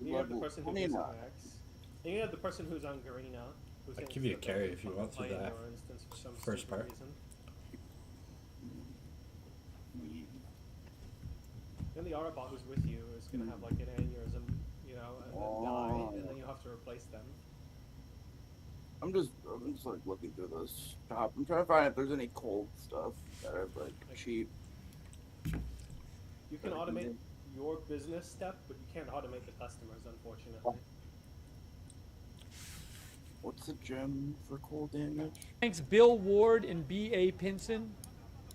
You have the person who gets Max. And you have the person who's on Garena. I'll give you a carry if you want to that. For instance, for some First part. reason. Then the Arabot who's with you is gonna have like an aneurysm, you know, and then die, and then you have to replace them. I'm just like looking through this shop. I'm trying to find if there's any cold stuff that are like cheap. You can automate your business step, but you can't automate the customers, unfortunately. What's the gem for cold damage? Thanks, Bill Ward and B.A. Pinson.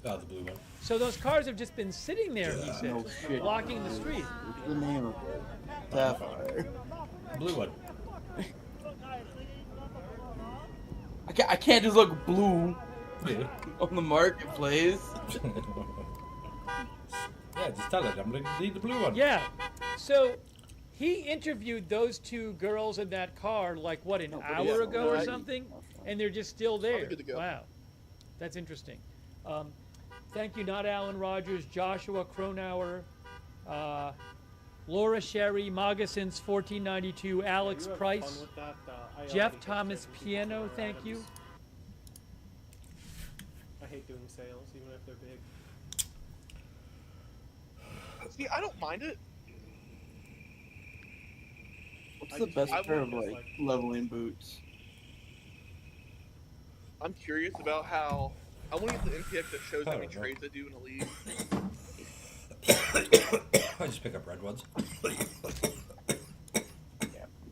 Oh, the blue one. So those cars have just been sitting there, he said, No shit. blocking the street. What's the name of it? Sapphire. Blue one. I can't just look blue on the marketplace. Yeah, just tell it. I'm gonna need the blue one. Yeah. So he interviewed those 2 girls in that car like what, an hour ago or something, and they're just still there. Good to go. Wow, that's interesting. Thank you, not Alan Rogers, Joshua Cronauer, Laura Sherry, Moccasins 1492, Alex You have Price, fun with that, I Jeff already Thomas hate Piano, for thank you. items. I hate doing sales, even if they're big. See, I don't mind it. What's the best pair of like leveling boots? I'm curious about how. I want to get the NPX that shows how many trades I do in a league. I just pick up red ones. Yeah,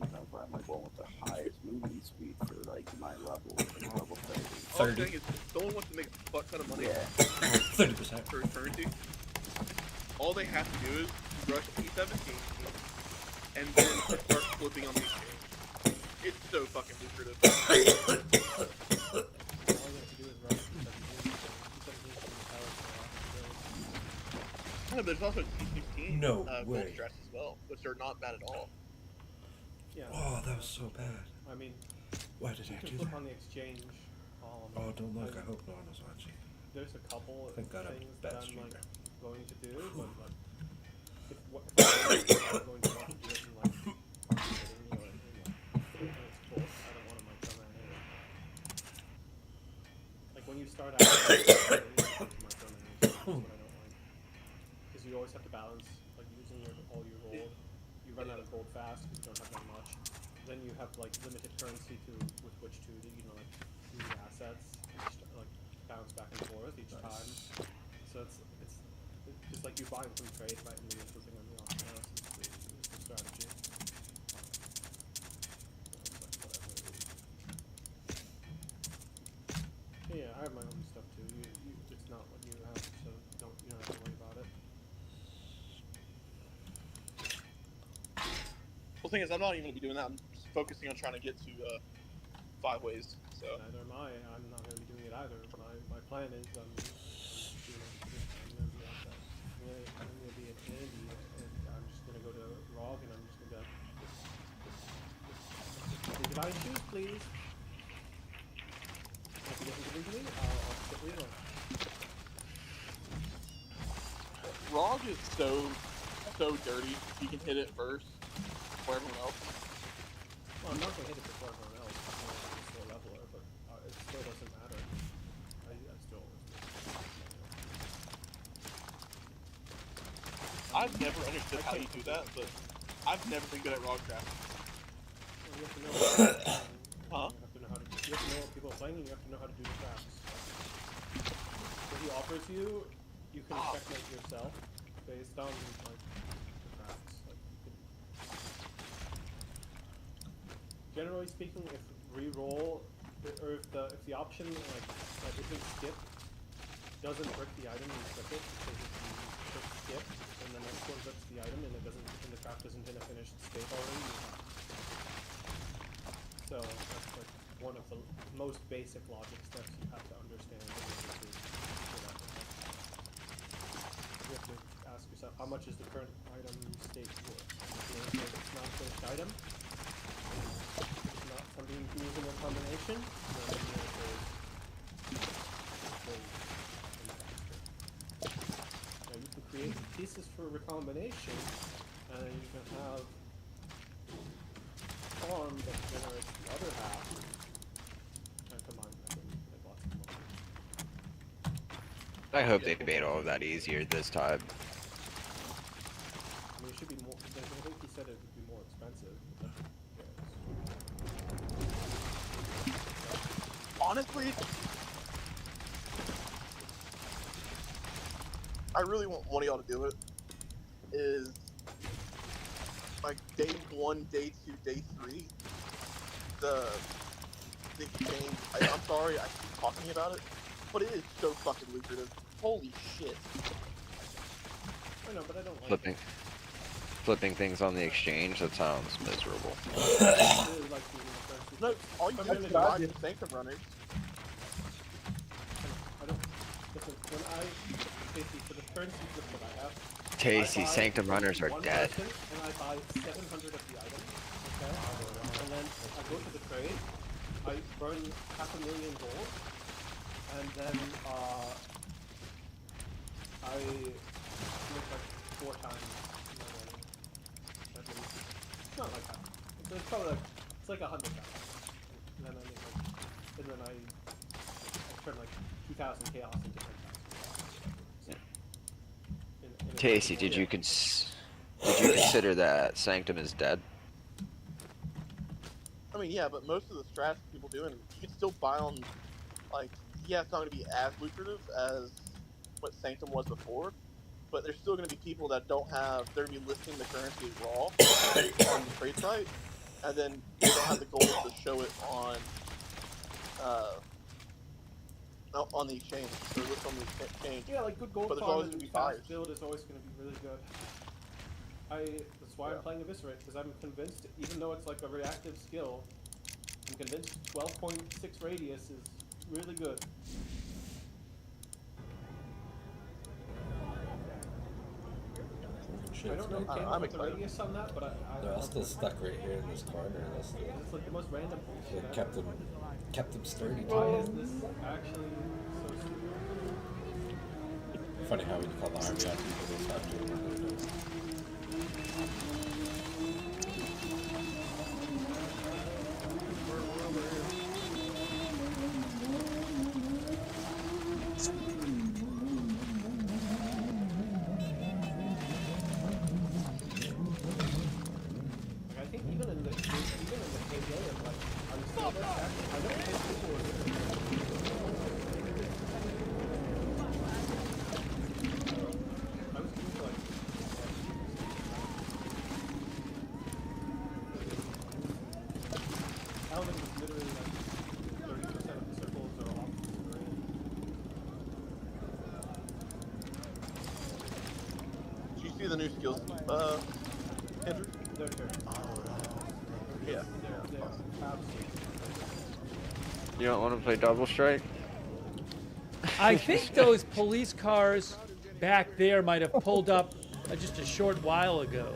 I'm like going with the highest movement speed for like my level. Level 30. All I'm saying is, if someone wants to make a fuck ton of money, 30% for currency, all they have to do is rush P17 and then start flipping on these games. It's so fucking lucrative. All you have to do is rush Yeah, but there's also T16 No gold way. stress as well, which are not bad at all. Yeah. Oh, that was so bad. I mean, Why did you I can do flip that? on the exchange. Oh, don't look. I hope no one is watching. There's a couple Thank God I'm things a that bad I'm streamer. like going to do, but like if I'm going to want to do it in like sitting or in like it's cool. I don't want to micromanage. Like when you start out, micromanage. That's what I don't like. Because you always have to balance like using all your gold. You run out of gold fast because you don't have that much. Then you have like limited currency with which to like do the assets, like bounce back and forth each time. So it's just like you buying from trade right and then you're flipping on the option house is the strategy. Yeah, I have my own stuff too. It's not what you have, so you don't have to worry about it. Well, the thing is, I'm not even going to be doing that. I'm just focusing on trying to get to 5 ways. So. Neither am I. I'm not going to be doing it either. My plan is I'm going to be at that. I'm going to be at Andy, and I'm just going to go to ROG, and I'm just going to go. Divine shoes, please. If he doesn't give them to me, I'll quit real. ROG is so dirty. You can hit it first before everyone else. Well, I'm not going to hit it before everyone else. I'm still a leveler, but it still doesn't matter. I still. I've never understood how you do that, but I've never been good at log craft. Well, you have to know Huh? You have to know how to. You have to know what people are playing, and you have to know how to do the crafts. What he offers you, you can checkmate yourself based on like the crafts. Like, generally speaking, if re-roll or if the option like that isn't skip doesn't brick the item, you flip it because if you click skip and the next one bricks the item and it doesn't and the craft isn't in a finished state already, you have to. So that's like one of the most basic logic steps you have to understand in order to do that. You have to ask yourself, how much is the current item state worth? If the answer is it's not a finished item, it's not something you can use in a combination, then the answer is now you can create pieces for recombination, and then you can have farm that generates the other half and combine them like lots of money. I hope they made all of that easier this time. I mean, it should be more. I think he said it would be more expensive. But Honestly, I really want one of y'all to do it. Is like day 1, day 2, day 3. The exchange. I'm sorry, I keep talking about it, but it is so fucking lucrative. Holy shit! I know, but I don't like Flipping things on the exchange, that sounds miserable. I really like the currency. No, all you do is buy the Sanctum runners. I don't. Listen, when I basically for the currency flip that I have. Tasty I buy Sanctum runners are one dead. person, and I buy 700 of the items. Okay. And then I go to the trade. I burn 500,000 gold, and then I make like 4 times my money. At least. It's not like that. It's probably like it's like 100,000. And then I make like, and then I turn like 2,000 chaos into 10,000. Tasty, did you consider that Sanctum is dead? I mean, yeah, but most of the strats people do, and you can still buy on, like, yeah, it's not going to be as lucrative as what Sanctum was before, but there's still going to be people that don't have, they're going to be listing the currency raw on the trade site, and then they don't have the gold to show it on the exchange, or list on the exchange. Yeah, like good gold but there's farm always and going to be fast buyers. build is always going to be really good. That's why I'm playing Eviscerate, because I'm convinced, even though it's like a reactive skill, I'm convinced 12.6 radius is really good. I don't know who came up with the radius on that, but They're all still stuck right here in this corner. That's the, it's like the most random thing. it kept them sturdy. Why is this actually so stupid? Funny how when you call the army on people, they stop doing what they're doing. Like, I think even in the KDA of like, are you still there? I don't think people are doing it. I was doing like Alvin was literally like 30% of the circles are off the screen. Did you see the new skills, Andrew? They're fair. Yeah. They're absolutely. You don't want to play Double Strike? I think those police cars back there might have pulled up just a short while ago.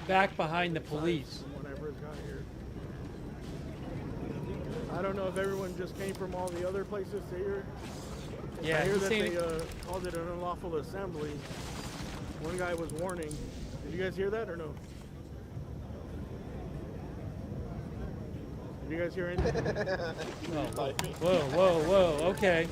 Back behind the police. Whatever got here. I don't know if everyone just came from all the other places here. Yeah, I hear he's that saying they called it an unlawful assembly. One guy was warning. Did you guys hear that or no? Did you guys hear anything? Whoa, okay.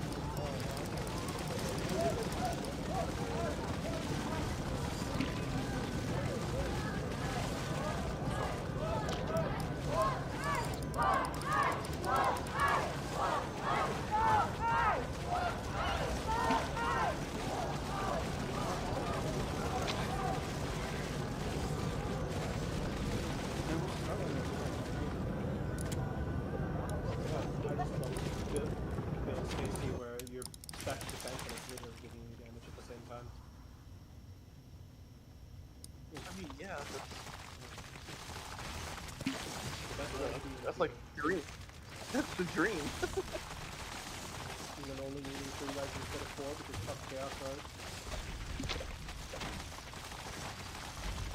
dream. And then only needing 3 lives instead of 4 because tough chaos right?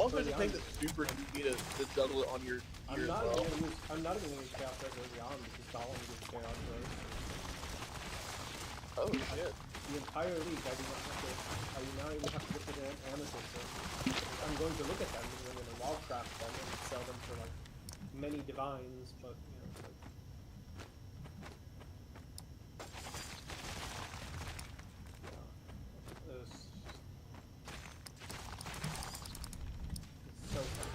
Also, I just think that's super easy to juggle it on your I'm as not well. even gonna use chaos right early on because Stalin gives chaos right. Oh shit. The entire league, I do not even have to get to the amethyst. So I'm going to look at them because I'm going to wall trap them and sell them for like many divines, but you know, it's like. Yeah. It's so tough.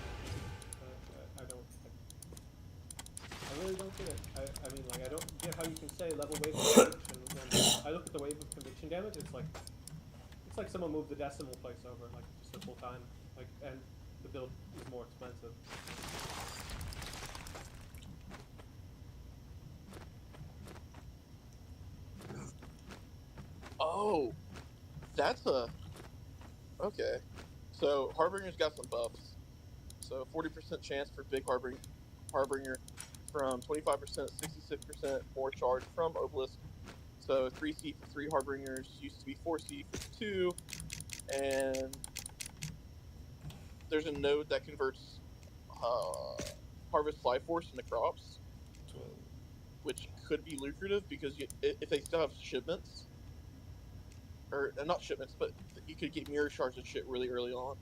I really don't get it. I mean, like, I don't get how you can say level wave of conviction when I look at the wave of conviction damage, it's like someone moved the decimal place over, like, just a full time. Like, and the build is more expensive. Oh, that's a... Okay. So, Harbinger's got some buffs. So, 40% chance for big Harbinger from 25%, 66% more charge from Obelisk. So, 3C for 3 Harbingers used to be 4C for 2. And there's a node that converts Harvest Life Force into crops, which could be lucrative because if they still have shipments, or not shipments, but you could get mirror shards and shit really early on.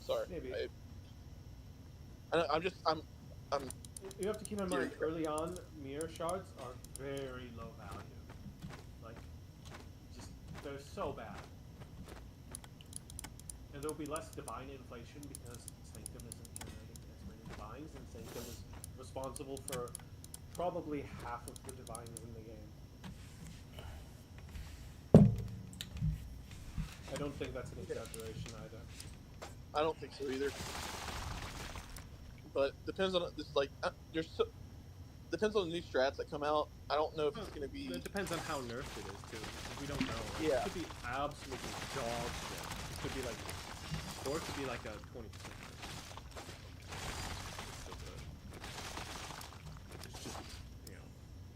Sorry, Maybe. I'm. You have to keep in mind, early on, mirror shards are very low value. Like, just, they're so bad. And there'll be less divine inflation because Sanctum isn't generating as many divines, and Sanctum is responsible for probably half of the divines in the game. I don't think that's an exaggeration either. I don't think so either. But depends on this. Like, depends on the new strats that come out. I don't know if it's going to be. It depends on how nerfed it is too. We don't know. Right? Yeah. It could be absolutely dog shit. It could be like, or it could be like a 20%. It's just, you know,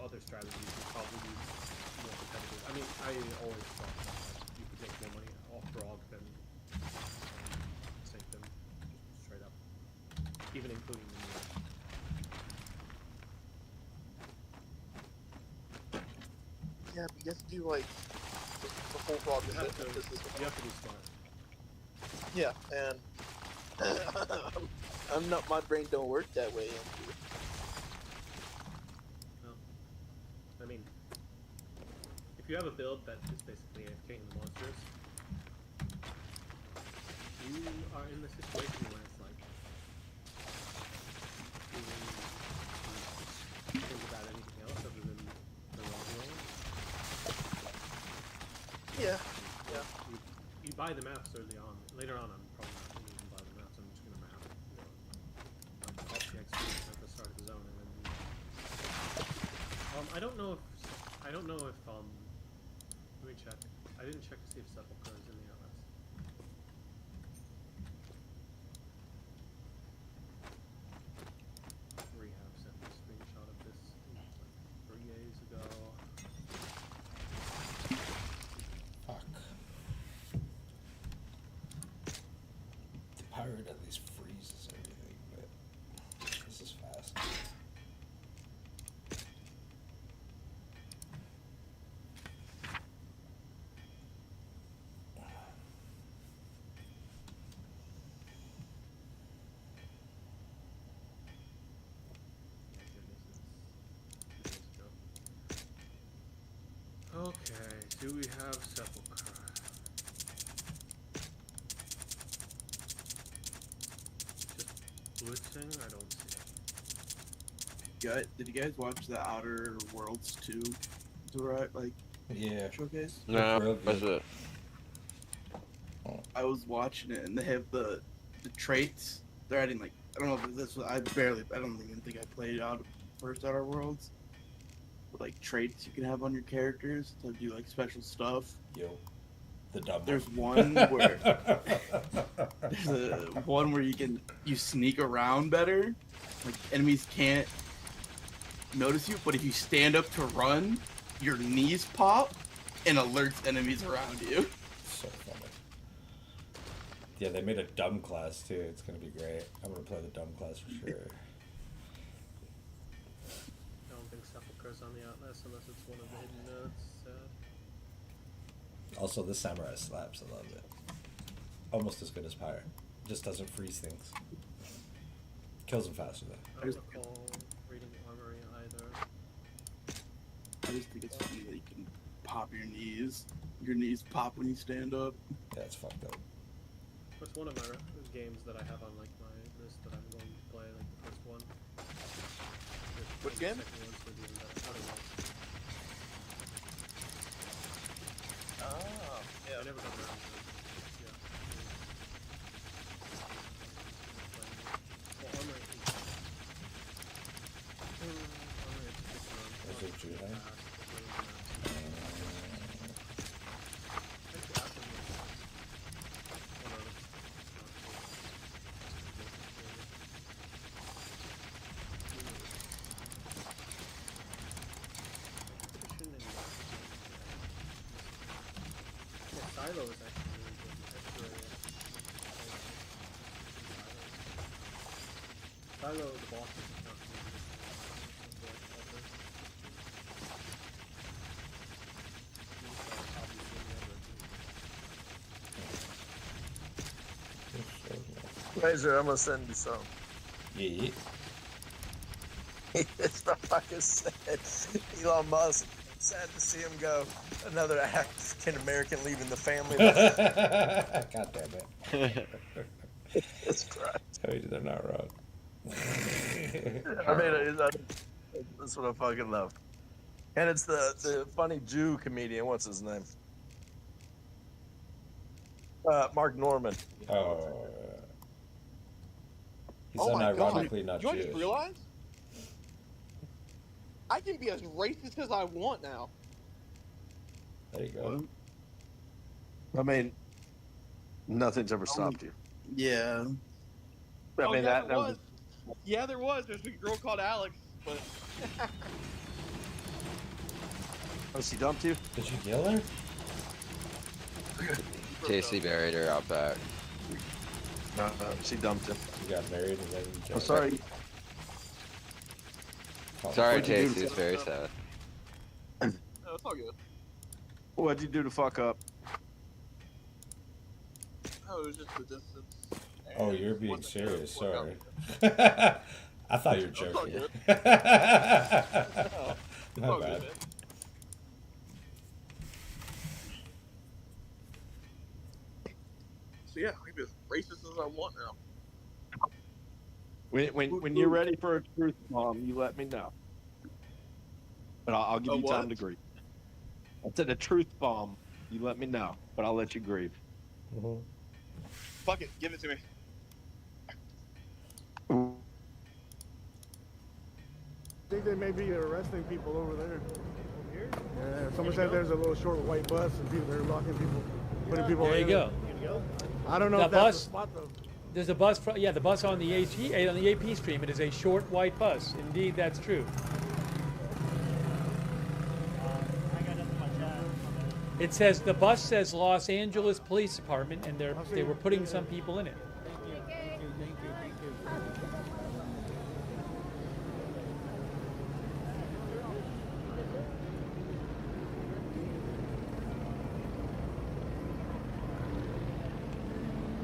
other strategies would probably be more competitive. I mean, I always thought that you could make more money off Brog than Sanctum, just straight up, even including the mirror. Yeah, but you have to do like the full Brog. You have to be smart. Yeah, and I'm not. My brain don't work that way. No. I mean, if you have a build that is basically AFKing the monsters, you are in the situation where it's like, you think about anything else other than the long roll. Yeah. Yeah. You buy the maps early on. Later on, I'm probably not going to even buy the maps. I'm just going to map, you know, off the experience at the start of the zone, and then. I don't know if let me check. I didn't check to see if Sepulchre is in the LS. Rehab sent me a screenshot of this like 3 days ago. Fuck. The pirate at least freezes everything, but this is fast. Okay, do we have Sepulchre? Just blitzing? I don't see it. Did you guys watch the Outer Worlds 2 showcase? No, what's it? I was watching it, and they have the traits. They're adding like, I don't know if this was, I don't even think I played first Outer Worlds. But like traits you can have on your characters to do like special stuff. Yo. The dumb There's one. One where you sneak around better. Like enemies can't notice you, but if you stand up to run, your knees pop and alerts enemies around you. So funny. Yeah, they made a dumb class too. It's gonna be great. I'm gonna play the dumb class for sure. I don't think stuff occurs on the Atlas unless it's one of the hidden nodes. Also, the samurai slaps. I love it. Almost as good as Pyre. Just doesn't freeze things. Kills them faster though. I don't recall reading Armory either. I just think it's funny that you can pop your knees. Your knees pop when you stand up. Yeah, it's fucked up. That's one of my games that I have on like my list that I'm going to play, like the first one. Which game? The second one's for the Oh, yeah. I never got around to it. Yeah. Well, Armory is... Armory is Was it July? Silo is actually really good. Silo, the boss is not really Razor, I'm gonna send you some. Yeah. This motherfucker said Elon Musk, sad to see him go. Another African American leaving the family. God damn it. It's Christ. I mean, they're not wrong. I mean, that's what I fucking love. And it's the funny Jew comedian. What's his name? Mark Norman. Oh. He's Oh my unironically God. not You Jewish. just realize? I can be as racist as I want now. There you go. I mean, nothing's ever stopped you. Yeah. I mean, yeah, that there was. Yeah, there was. There's a girl called Alex, but... Oh, she dumped you? Did you kill her? Tasty buried her out back. No, she dumped him. You got married and then you I'm sorry. Sorry, What'd you do Tasty. to- It's very sad. No, it's all good. What'd you do to fuck up? Oh, it was just the distance. Oh, you're being serious. Sorry. I thought you were It's all joking. good. My It's all bad. good, man. So yeah, I can be as racist as I want now. When you're ready for a truth bomb, you let me know. But I'll give A you what? time to grieve. I said a truth bomb. You let me know, but I'll let you grieve. Fuck it, give it to me. I think they may be arresting people over there. Here? Yeah, someone said there's a little short white bus and people they're locking people, putting people There you in go. it. I don't know The if that's bus- the spot though. There's a bus, yeah, the bus on the AP stream. It is a short white bus. Indeed, that's true. I got nothing much It says the bus says Los Angeles Police Department, and they were putting some people in it.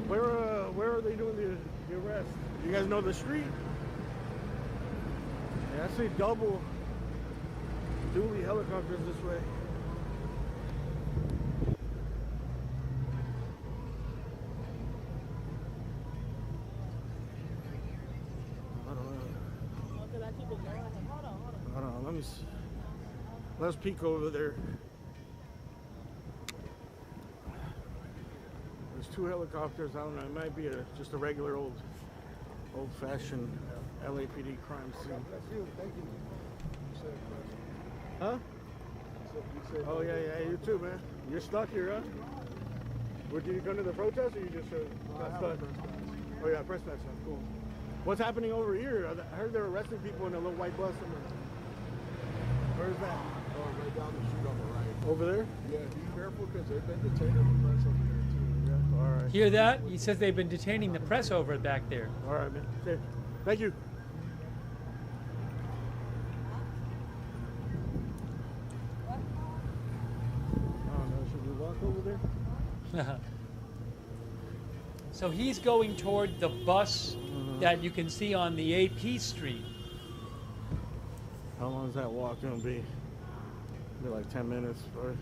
Where are they doing the arrest? You guys know the street? Yeah, I see double dually helicopters this way. I don't know. Hold on, let me see. Let's peek over there. There's two helicopters. I don't know. It might be just a regular old-fashioned LAPD crime scene. That's you. Thank you. Huh? Oh yeah, you too, man. You're stuck here, huh? Did you come to the protest or you just showed press badge? Oh yeah, press badge. Cool. What's happening over here? I heard they're arresting people in a little white bus somewhere. Where's that? Oh, right down the street on the right. Over there? Yeah, be careful because they've been detaining the press over there too. Yeah. All right. Hear that? He says they've been detaining the press over back there. All right, man. Okay. Thank you. Oh no, should we walk over there? So he's going toward the bus that you can see on the AP street. How long is that walk gonna be? Be like 10 minutes, right?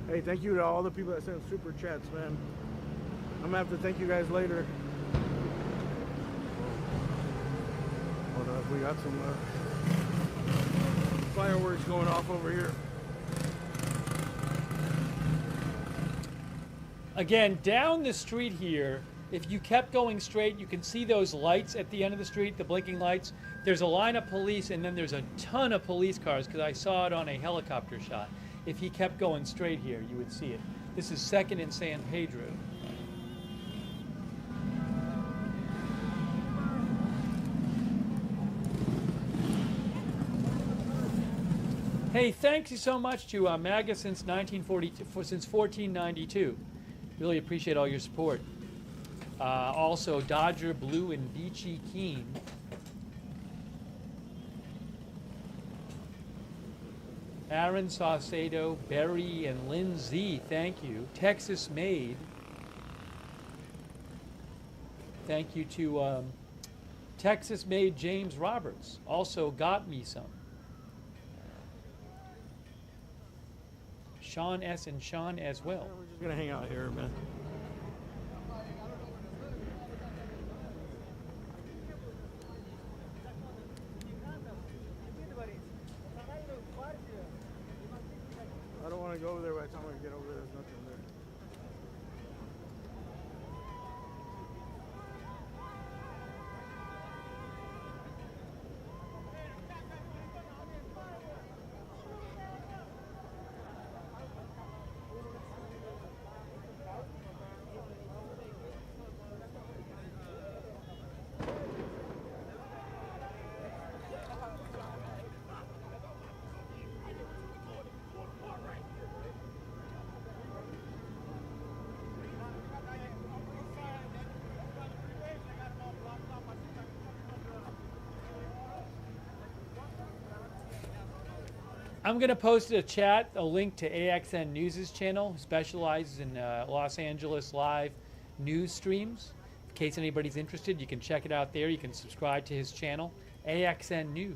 Hey, thank you to all the people that sent super chats, man. I'm gonna have to thank you guys later. Hold up, we got some fireworks going off over here. Again, down the street here, if you kept going straight, you can see those lights at the end of the street, the blinking lights. There's a line of police, and then there's a ton of police cars, because I saw it on a helicopter shot. If he kept going straight here, you would see it. This is 2nd and San Pedro. Hey, thanks you so much to MAGA since 1492. Really appreciate all your support. Also, Dodger, Blue, and Beachy Keen. Aaron Saucedo, Barry, and Lindsay, thank you. Texas Made. Thank you to Texas Made James Roberts. Also got me some. Sean S. and Sean as well. We're just gonna hang out here, man. I don't want to go over there. By the time I get over there, there's nothing there. I'm going to post a chat, a link to AXN News' channel, specializes in Los Angeles live news streams. In case anybody's interested, you can check it out there. You can subscribe to his channel, AXN News.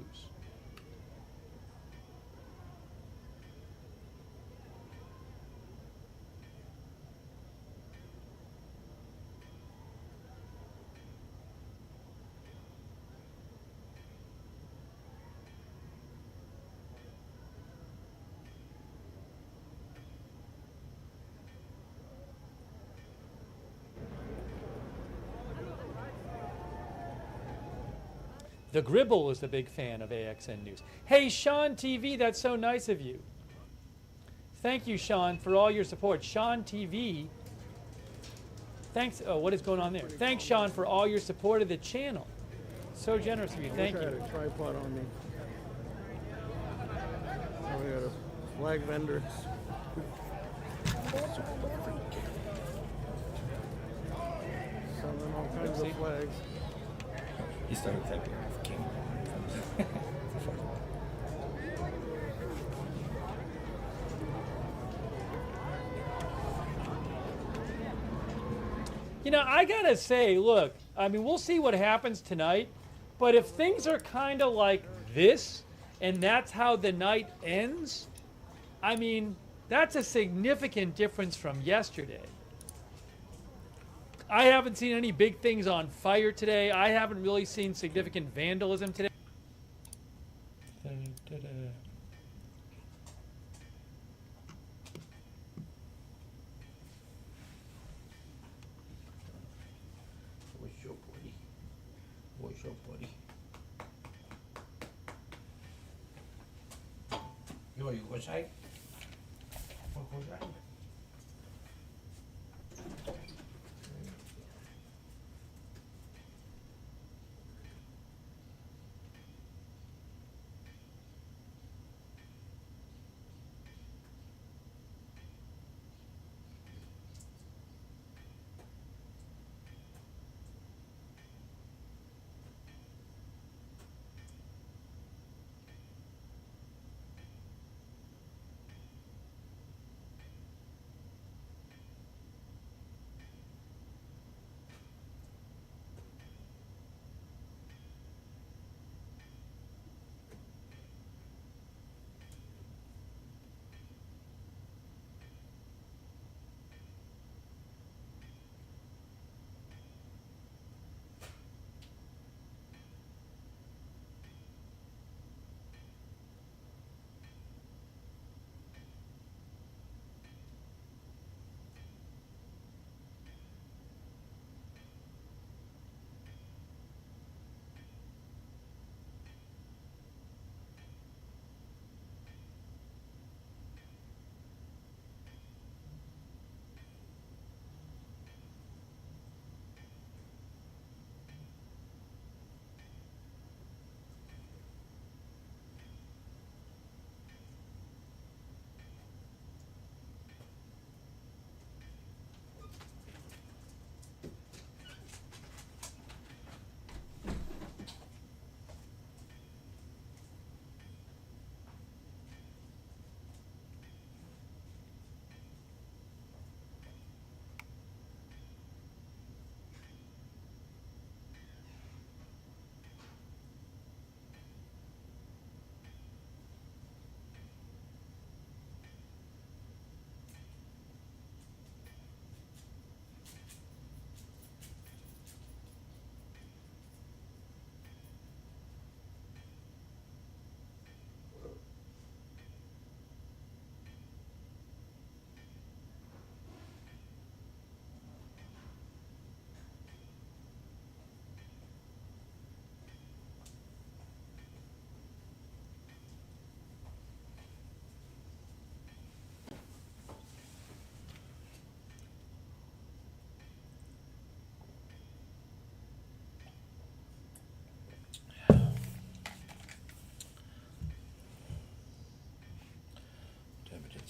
The Gribble is a big fan of AXN News. Hey, Sean TV, that's so nice of you. Thank you, Sean, for all your support. Sean TV, thanks. Oh, what is going on there? Thanks, Sean, for all your support of the channel. So generous of you. Thank you. I had a tripod on me. Oh, we got a flag vendor. Selling all kinds of flags. He started typing off King. You know, I gotta say, look, I mean, we'll see what happens tonight, but if things are kind of like this, and that's how the night ends, I mean, that's a significant difference from yesterday. I haven't seen any big things on fire today. I haven't really seen significant vandalism today. What's your buddy? What's your buddy? Do you wish I? What was that?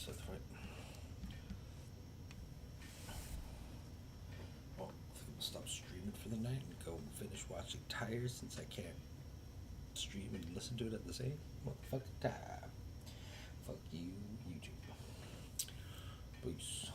That's right. Well, I think we'll stop streaming for the night and go finish watching Tires since I can't stream and listen to it at the same motherfucking time. Fuck you, YouTube. Peace.